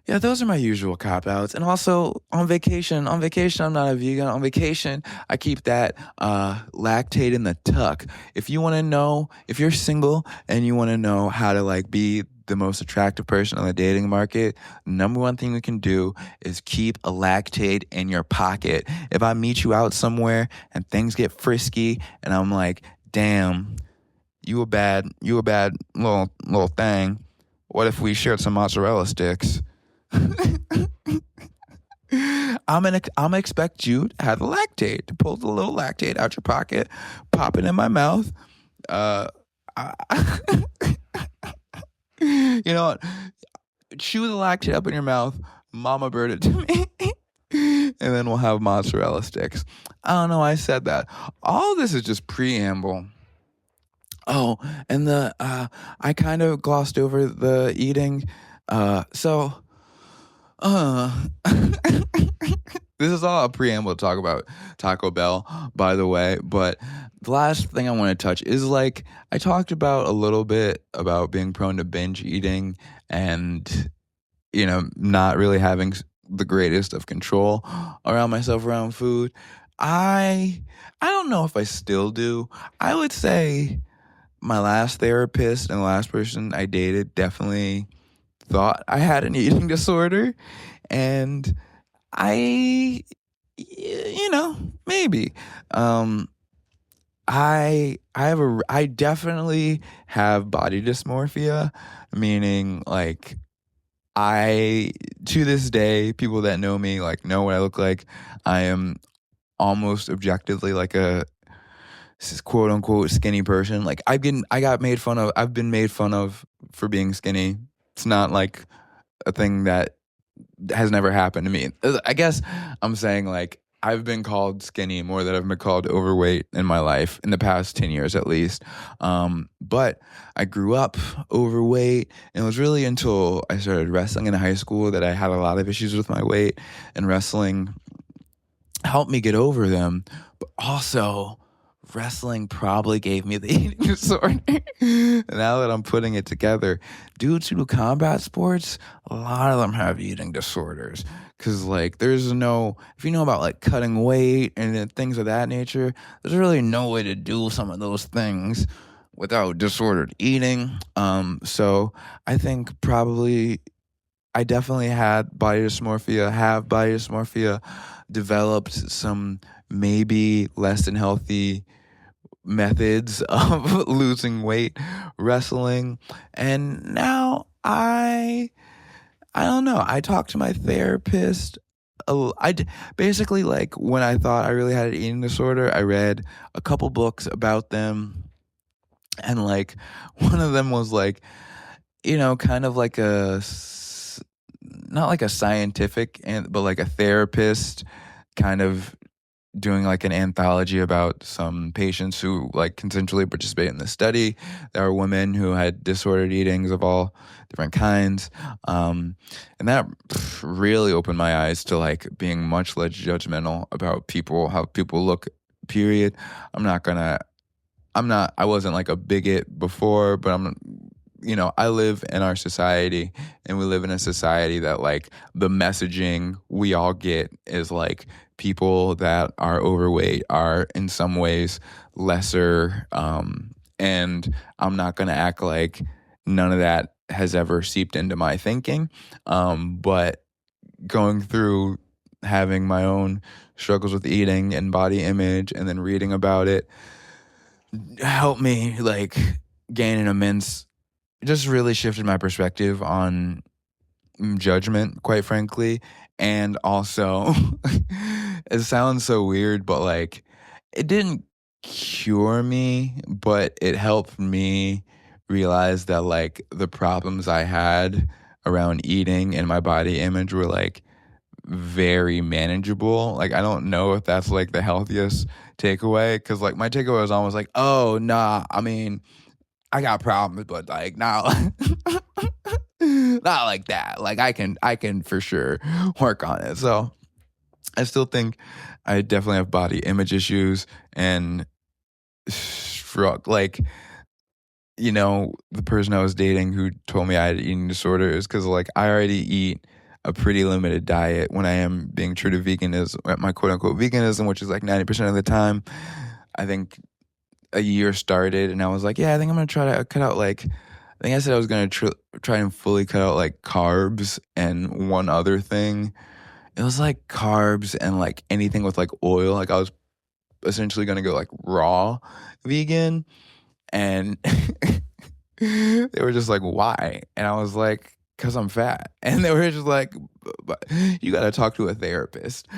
Yeah, those are my usual cop outs. And also on vacation, I'm not a vegan. On vacation, I keep that lactate in the tuck. If you want to know, if you're single and you want to know how to like be the most attractive person on the dating market, number one thing you can do is keep a lactate in your pocket. If I meet you out somewhere and things get frisky and I'm like, damn, you a bad little thing. What if we shared some mozzarella sticks? I'm gonna expect you to have the lactate, to pull the little lactate out your pocket, pop it in my mouth. You know what? Chew the lactate up in your mouth, mama bird it to me, and then we'll have mozzarella sticks. I don't know why I said that. All this is just preamble. Oh, and I kind of glossed over the eating. This is all a preamble to talk about Taco Bell, by the way. But the last thing I want to touch is, like, I talked about a little bit about being prone to binge eating and, not really having the greatest of control around myself around food. I don't know if I still do. I would say my last therapist and the last person I dated definitely thought I had an eating disorder, and I, maybe. I definitely have body dysmorphia, meaning, like, to this day, people that know me, like, know what I look like. I am almost objectively like a quote unquote skinny person. Like, I've been made fun of for being skinny. It's not like a thing that has never happened to me. I guess I'm saying, like, I've been called skinny more than I've been called overweight in my life, in the past 10 years at least. But I grew up overweight, and it was really until I started wrestling in high school that I had a lot of issues with my weight, and wrestling helped me get over them. But also, wrestling probably gave me the eating disorder. Now that I'm putting it together, due to combat sports, a lot of them have eating disorders. Because, like, if you know about, like, cutting weight and things of that nature, there's really no way to do some of those things without disordered eating. So I think probably I definitely have body dysmorphia, developed some maybe less than healthy methods of losing weight wrestling, and now I don't know, I talked to my therapist. Basically, like, when I thought I really had an eating disorder, I read a couple books about them, and, like, one of them was, like, kind of like not like a scientific, but like a therapist kind of doing, like, an anthology about some patients who, like, consensually participate in the study. There are women who had disordered eatings of all different kinds. And that really opened my eyes to, like, being much less judgmental about people, how people look, period. I wasn't, like, a bigot before, but I live in our society, and we live in a society that, like, the messaging we all get is, like, people that are overweight are in some ways lesser, and I'm not going to act like none of that has ever seeped into my thinking, but going through having my own struggles with eating and body image and then reading about it helped me, like, gain an immense, just really shifted my perspective on judgment, quite frankly. And also, it sounds so weird, but, like, it didn't cure me, but it helped me realize that, like, the problems I had around eating and my body image were, like, very manageable. Like, I don't know if that's, like, the healthiest takeaway, because, like, my takeaway was almost like, oh, nah, I mean, I got problems, but like not not like that. Like I can for sure work on it. So I still think I definitely have body image issues and like, you know, the person I was dating who told me I had an eating disorder is because like I already eat a pretty limited diet when I am being true to veganism, my quote unquote veganism, which is like 90% of the time. I think a year started and I was like, yeah, I think I'm going to try to cut out like, I think I said I was going to try and fully cut out like carbs and one other thing. It was like carbs and like anything with like oil. Like I was essentially going to go like raw vegan. And they were just like, why? And I was like, because I'm fat. And they were just like, you got to talk to a therapist.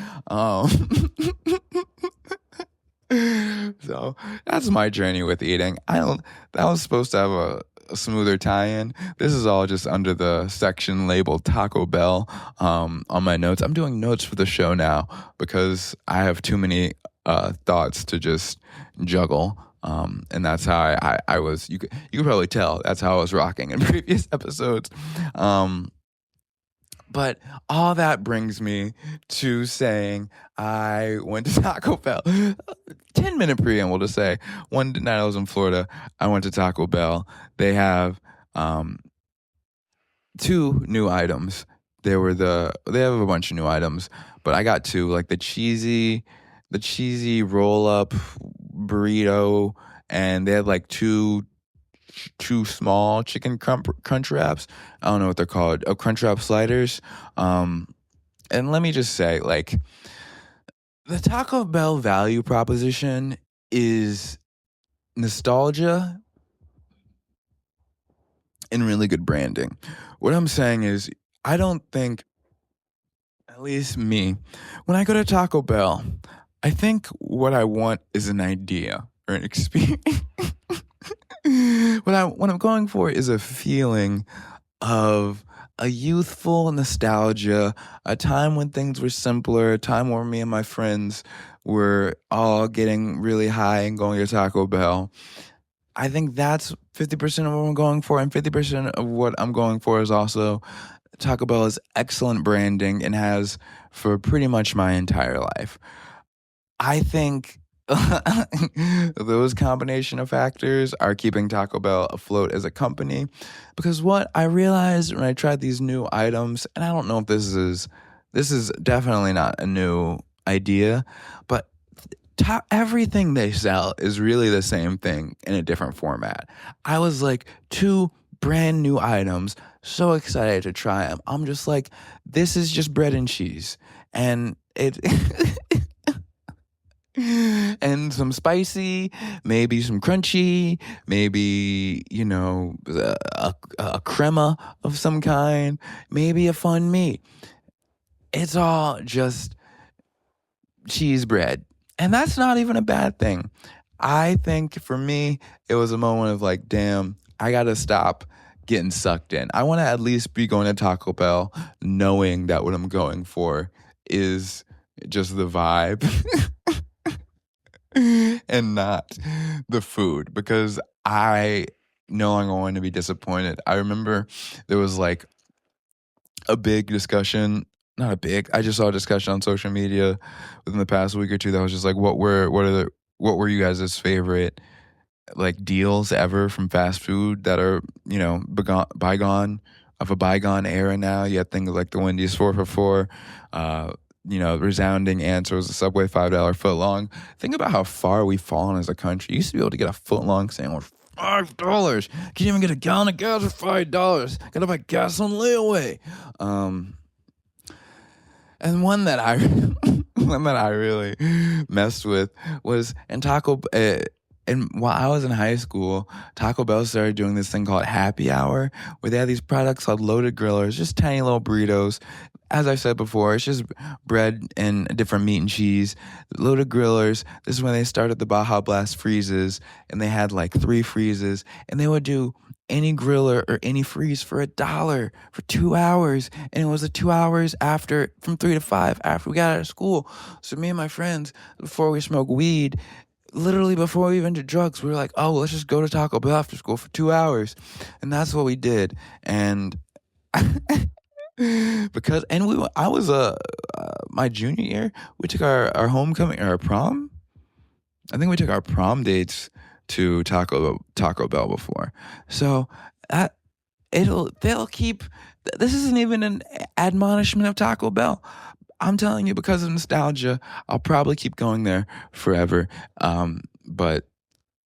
So that's my journey with eating. That was supposed to have a smoother tie-in. This is all just under the section labeled Taco Bell on my notes. I'm doing notes for the show now because I have too many thoughts to just juggle. And that's how I was, you could probably tell that's how I was rocking in previous episodes. But all that brings me to saying I went to Taco Bell. 10-minute preamble to say, one night I was in Florida, I went to Taco Bell. They have 2 new items. They have a bunch of new items, but I got 2, like the cheesy roll-up burrito, and they had like two small chicken crunch wraps. I don't know what they're called. Crunch wrap sliders. And let me just say, like, the Taco Bell value proposition is nostalgia and really good branding. What I'm saying is, I don't think, at least me, when I go to Taco Bell, I think what I want is an idea or an experience. What I'm going for is a feeling of a youthful nostalgia, a time when things were simpler, a time where me and my friends were all getting really high and going to Taco Bell. I think that's 50% of what I'm going for, and 50% of what I'm going for is also Taco Bell is excellent branding and has for pretty much my entire life. I think those combination of factors are keeping Taco Bell afloat as a company, because what I realized when I tried these new items, and I don't know if this is definitely not a new idea, but everything they sell is really the same thing in a different format. I was like, 2 brand new items, so excited to try them. I'm just like, this is just bread and cheese, and it and some spicy, maybe some crunchy, maybe, you know, a crema of some kind, maybe a fun meat. It's all just cheese bread. And that's not even a bad thing. I think for me, it was a moment of like, damn, I got to stop getting sucked in. I want to at least be going to Taco Bell knowing that what I'm going for is just the vibe. And not the food, because I know I'm going to be disappointed. I remember there was like a big discussion, not a big, I just saw a discussion on social media within the past week or two that was just like, what were you guys' favorite like deals ever from fast food that are, you know, bygone of a bygone era now? You had things like the Wendy's 4 for $4, you know, resounding answer was the Subway $5 footlong. Think about how far we've fallen as a country. You used to be able to get a footlong sandwich $5. Can't even get a gallon of gas for $5. Gotta buy gas on layaway. And one that I really messed with was and while I was in high school, Taco Bell started doing this thing called Happy Hour, where they had these products called loaded grillers, just tiny little burritos. As I said before, it's just bread and different meat and cheese. Loaded grillers, this is when they started the Baja Blast freezes, and they had like 3 freezes, and they would do any griller or any freeze for $1 for 2 hours. And it was the 2 hours from 3 to 5 after we got out of school. So me and my friends, before we smoked weed, literally before we even did drugs, we were like, oh, let's just go to Taco Bell after school for 2 hours. And that's what we did. And because, and I was, my junior year, we took our homecoming, or our prom. I think we took our prom dates to Taco Bell before. So that, they'll keep, this isn't even an admonishment of Taco Bell. I'm telling you, because of nostalgia, I'll probably keep going there forever. But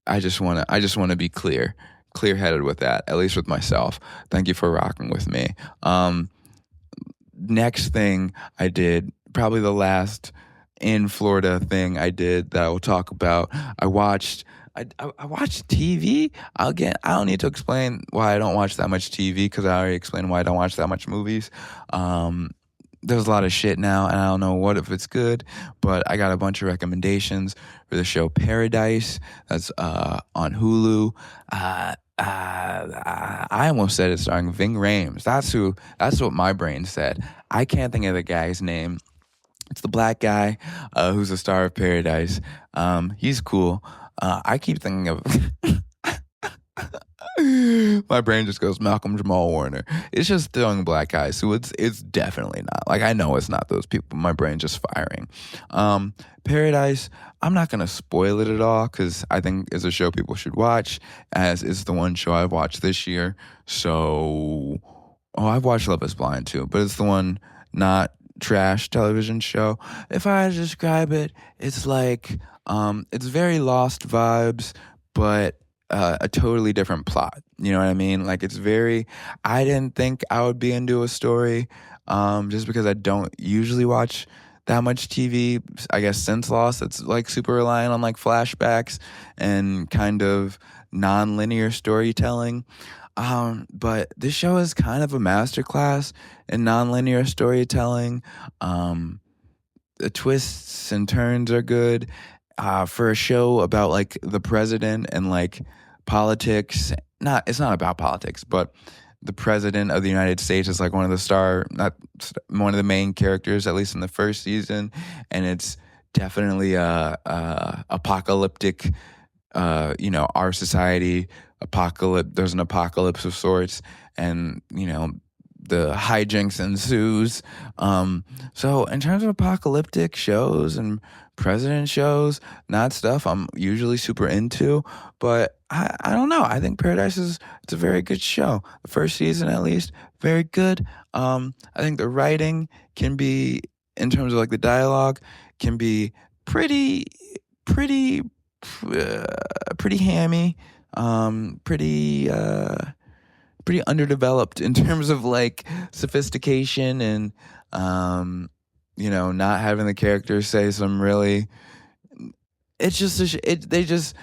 I just wanna be clear headed with that, at least with myself. Thank you for rocking with me. Next thing I did, probably the last in Florida thing I did that I will talk about. I watched TV. I don't need to explain why I don't watch that much TV, because I already explained why I don't watch that much movies. There's a lot of shit now, and I don't know if it's good, but I got a bunch of recommendations for the show Paradise. That's on Hulu. I almost said it, starring Ving Rhames. That's what my brain said. I can't think of the guy's name. It's the black guy who's the star of Paradise. He's cool. I keep thinking of my brain just goes Malcolm Jamal Warner. It's just young black guys, so it's definitely not. Like, I know it's not those people. My brain just firing. Paradise, I'm not gonna spoil it at all, because I think it's a show people should watch, as it's the one show I've watched this year. So, I've watched Love Is Blind too, but it's the one not trash television show. If I had to describe it, it's like it's very Lost vibes, but a totally different plot. You know what I mean? Like, it's very, I didn't think I would be into a story, just because I don't usually watch that much TV. I guess since Lost, it's like super reliant on like flashbacks and kind of non-linear storytelling. But this show is kind of a masterclass in non-linear storytelling. The twists and turns are good. For a show about like the president and like politics, it's not about politics, but the president of the United States is like one of the main characters, at least in the first season, and it's definitely apocalyptic. Our society there's an apocalypse of sorts, and the hijinks ensues. So in terms of apocalyptic shows and president shows, not stuff I'm usually super into, but I don't know. I think Paradise it's a very good show. The first season, at least, very good. I think the writing can be, in terms of like the dialogue, can be pretty, pretty, pretty hammy, pretty underdeveloped in terms of like sophistication and not having the characters say some really, it's just they just,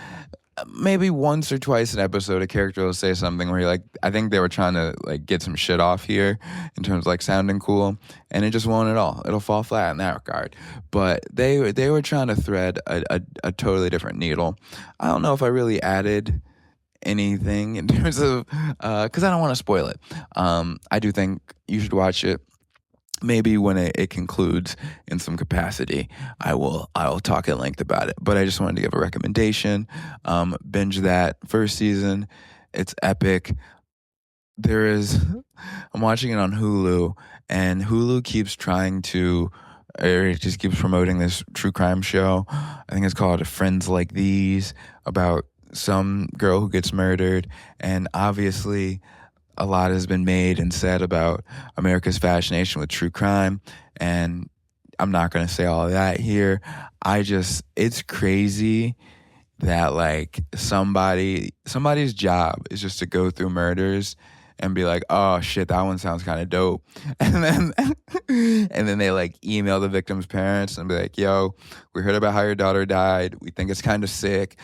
maybe once or twice an episode a character will say something where you're like, I think they were trying to like get some shit off here in terms of like sounding cool, and it just won't at all. It'll fall flat in that regard. But they were trying to thread a totally different needle. I don't know if I really added anything in terms of because I don't want to spoil it. I do think you should watch it. Maybe when it concludes in some capacity, I will talk at length about it. But I just wanted to give a recommendation. Binge that first season. It's epic. I'm watching it on Hulu, and Hulu keeps it just keeps promoting this true crime show. I think it's called Friends Like These, about some girl who gets murdered, and obviously a lot has been made and said about America's fascination with true crime, and I'm not going to say all of that here. It's crazy that like somebody's job is just to go through murders and be like, oh shit, that one sounds kind of dope. And then they like email the victim's parents and be like, yo, we heard about how your daughter died. We think it's kind of sick.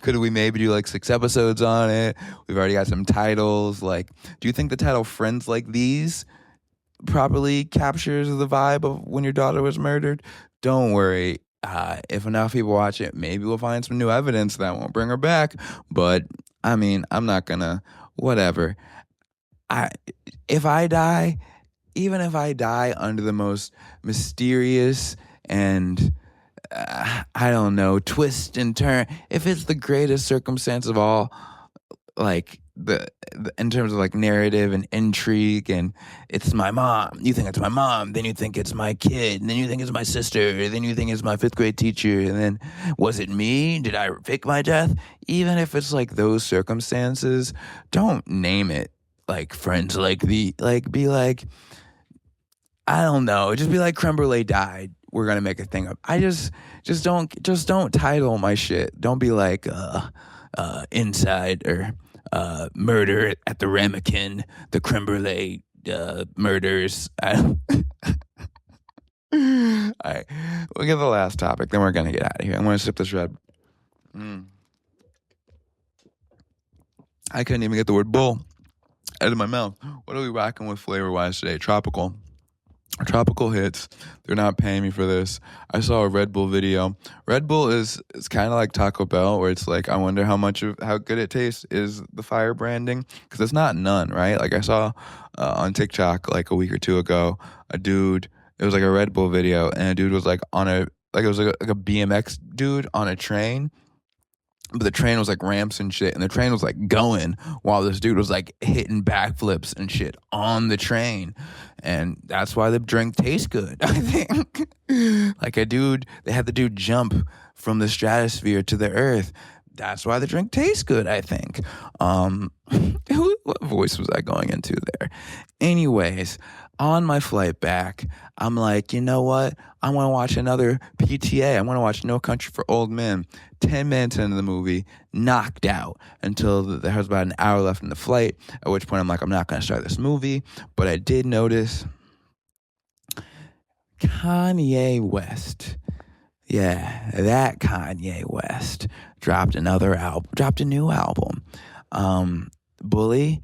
Could we maybe do like 6 episodes on it? We've already got some titles. Like, do you think the title Friends Like These properly captures the vibe of when your daughter was murdered? Don't worry. If enough people watch it, maybe we'll find some new evidence that won't bring her back. But I mean, I'm not gonna, whatever. If I die, even if I die under the most mysterious and I don't know, twist and turn. If it's the greatest circumstance of all, like the in terms of like narrative and intrigue, and it's my mom, you think it's my mom, then you think it's my kid, and then you think it's my sister, then you think it's my 5th grade teacher, and then was it me, did I fake my death? Even if it's like those circumstances, don't name it like friends like the like be like, I don't know, just be like Creme Brulee died, we're gonna make a thing up. I just don't title my shit. Don't be like inside or murder at the ramekin, the Creme Brulee murders. All right, we'll get the last topic, then we're gonna get out of here. I'm gonna sip this red. I couldn't even get the word bull out of my mouth. What are we rocking with flavor wise today? Tropical hits. They're not paying me for this. I saw a Red Bull video. Red Bull is kind of like Taco Bell, where it's like, I wonder how good it tastes is the fire branding, because it's not none, right? Like I saw on TikTok like a week or two ago, a dude, it was like a Red Bull video, and a dude was like it was like a BMX dude on a train. But the train was like ramps and shit, and the train was like going while this dude was like hitting backflips and shit on the train. And that's why the drink tastes good, I think. Like they had the dude jump from the stratosphere to the earth. That's why the drink tastes good, I think. What voice was I going into there? Anyways, on my flight back, I'm like, you know what? I want to watch another PTA. I want to watch No Country for Old Men. 10 minutes into the movie, knocked out until there was about an hour left in the flight, at which point I'm like, I'm not going to start this movie. But I did notice Kanye West. Yeah, that Kanye West dropped a new album. Bully,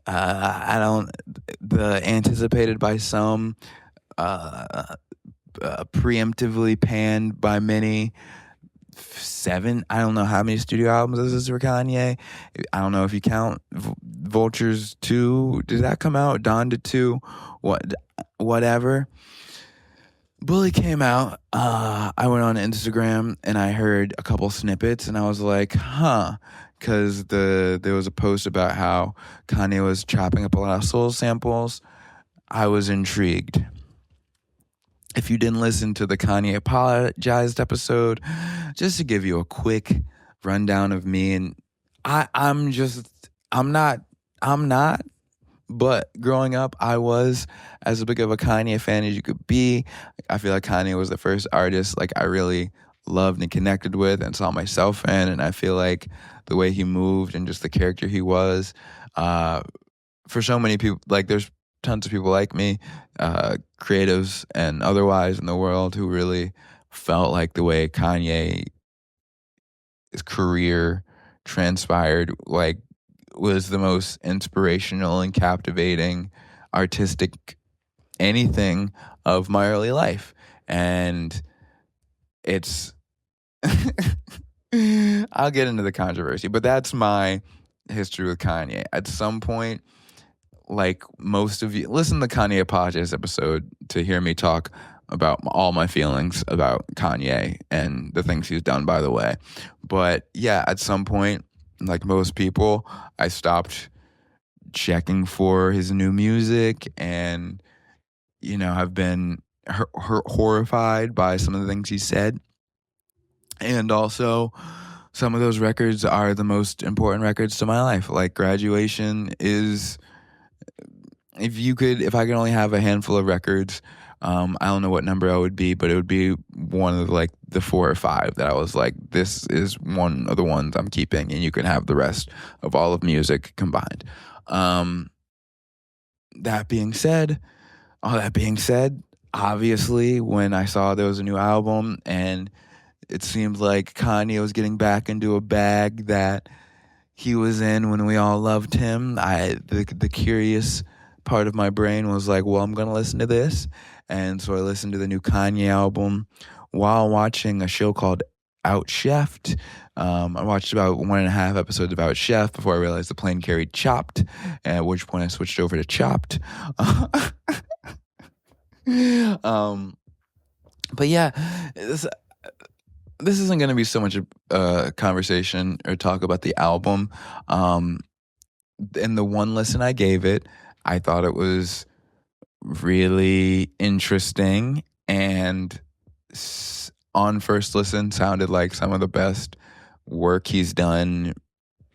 the anticipated by some, preemptively panned by many, 7, I don't know how many studio albums this is for Kanye. I don't know if you count Vultures 2, did that come out? Donda 2, whatever. Bully came out. I went on Instagram and I heard a couple snippets and I was like, because there was a post about how Kanye was chopping up a lot of soul samples. I was intrigued. If you didn't listen to the Kanye Apologized episode, just to give you a quick rundown of me, and I'm not, but growing up, I was as big of a Kanye fan as you could be. I feel like Kanye was the first artist like I really loved and connected with and saw myself in, and I feel like the way he moved and just the character he was, for so many people, like there's tons of people like me, creatives and otherwise in the world, who really felt like the way Kanye's career transpired, like, was the most inspirational and captivating artistic anything of my early life. And it's I'll get into the controversy, but that's my history with Kanye. At some point, like most of you, listen to the Kanye Apologist episode to hear me talk about all my feelings about Kanye and the things he's done, by the way. But yeah, at some point, like most people, I stopped checking for his new music, and, you know, I've been horrified by some of the things he said. And also, some of those records are the most important records to my life. Like Graduation is, if I could only have a handful of records, I don't know what number I would be, but it would be one of like the 4 or 5 that I was like, this is one of the ones I'm keeping, and you can have the rest of all of music combined. That being said, obviously when I saw there was a new album and it seemed like Kanye was getting back into a bag that he was in when we all loved him, the curious part of my brain was like, well, I'm going to listen to this. And so I listened to the new Kanye album while watching a show called Out Chefed. I watched about 1.5 episodes of Out Chef before I realized the plane carried Chopped, at which point I switched over to Chopped. But yeah, this isn't going to be so much a conversation or talk about the album. And the one listen I gave it, I thought it was really interesting, and on first listen sounded like some of the best work he's done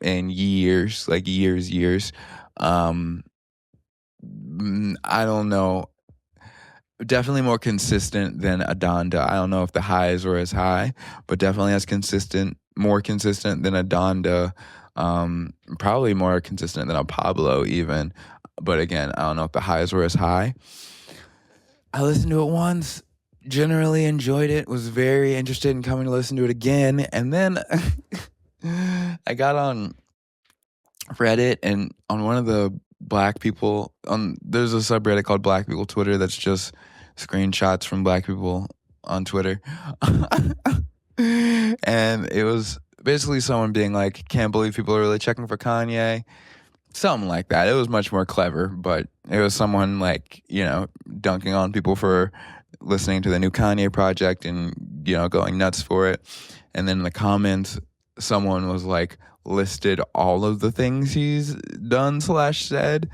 in years, like years. I don't know. Definitely more consistent than Adonda. I don't know if the highs were as high, but definitely more consistent than Adonda. Probably more consistent than a Pablo even. But again, I don't know if the highs were as high. I listened to it once, generally enjoyed it, was very interested in coming to listen to it again. And then I got on Reddit, and on one of the black people, there's a subreddit called Black People Twitter that's just screenshots from black people on Twitter. And it was basically someone being like, can't believe people are really checking for Kanye. Something like that. It was much more clever, but it was someone like, dunking on people for listening to the new Kanye project and, going nuts for it. And then in the comments, someone was like, listed all of the things he's done / said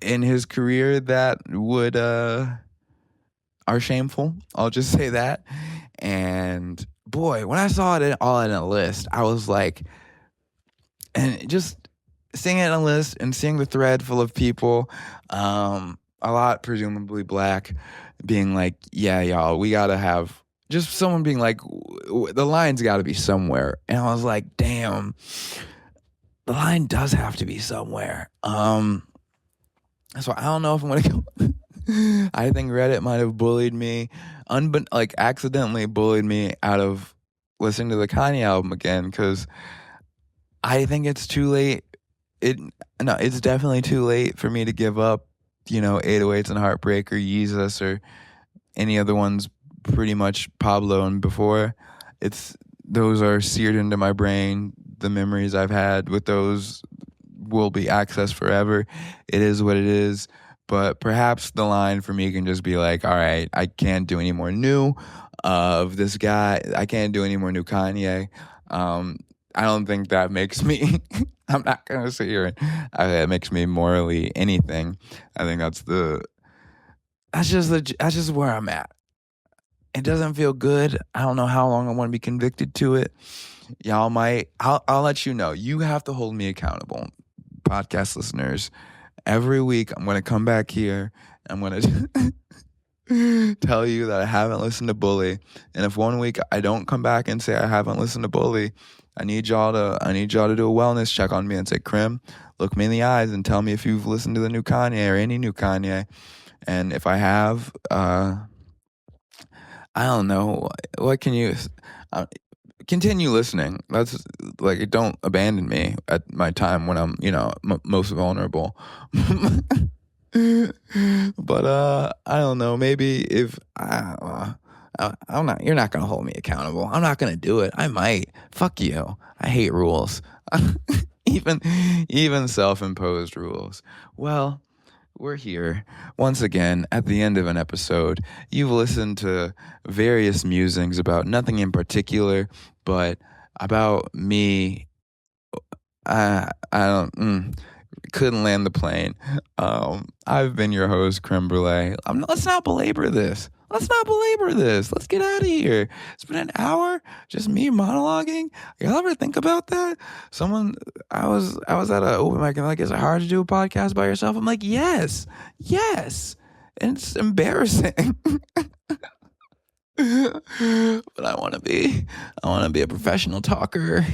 in his career that would are shameful. I'll just say that. And boy, when I saw it all in a list, I was like, and just seeing it in a list and seeing the thread full of people, a lot presumably black, being like, yeah, y'all, we gotta have just someone being like, the line's got to be somewhere. And I was like, damn, the line does have to be somewhere. So I don't know if I'm going to go. I think Reddit might have bullied me, accidentally bullied me out of listening to the Kanye album again, because I think it's too late. It's definitely too late for me to give up, 808s and Heartbreak or Yeezus or any other ones, pretty much Pablo and before. Those are seared into my brain. The memories I've had with those will be accessed forever. It is what it is. But perhaps the line for me can just be like, all right, I can't do any more new of this guy. I can't do any more new Kanye. I don't think that makes me, I'm not going to sit here and it makes me morally anything. I think that's just where I'm at. It doesn't feel good. I don't know how long I want to be convicted to it. Y'all might. I'll let you know. You have to hold me accountable, podcast listeners. Every week, I'm going to come back here. I'm going to tell you that I haven't listened to Bully. And if one week I don't come back and say I haven't listened to Bully, I need y'all to do a wellness check on me and say, Creme, look me in the eyes and tell me if you've listened to the new Kanye or any new Kanye. And if I have, I don't know. What can you continue listening? That's like, don't abandon me at my time when I'm, most vulnerable. But I don't know. Maybe if I'm not, you're not gonna hold me accountable. I'm not gonna do it. I might. Fuck you. I hate rules. even self-imposed rules. Well, we're here once again at the end of an episode. You've listened to various musings about nothing in particular, but about me. I don't couldn't land the plane. I've been your host, Creme Brulee. Let's not belabor this. Let's get out of here. It's been an hour, just me monologuing. Y'all ever think about that? I was at an open mic and like, is it hard to do a podcast by yourself? I'm like, yes. And it's embarrassing. But I want to be a professional talker.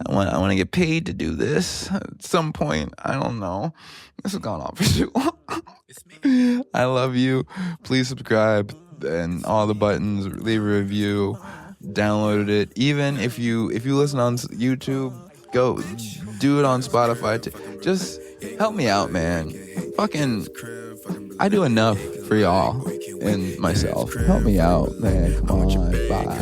I want to get paid to do this at some point. I don't know. This has gone on for too long. I love you. Please subscribe and all the buttons. Leave a review. Download it. Even if you listen on YouTube, go do it on Spotify. Just help me out, man. I do enough for y'all and myself. Help me out, man. Come on. Bye.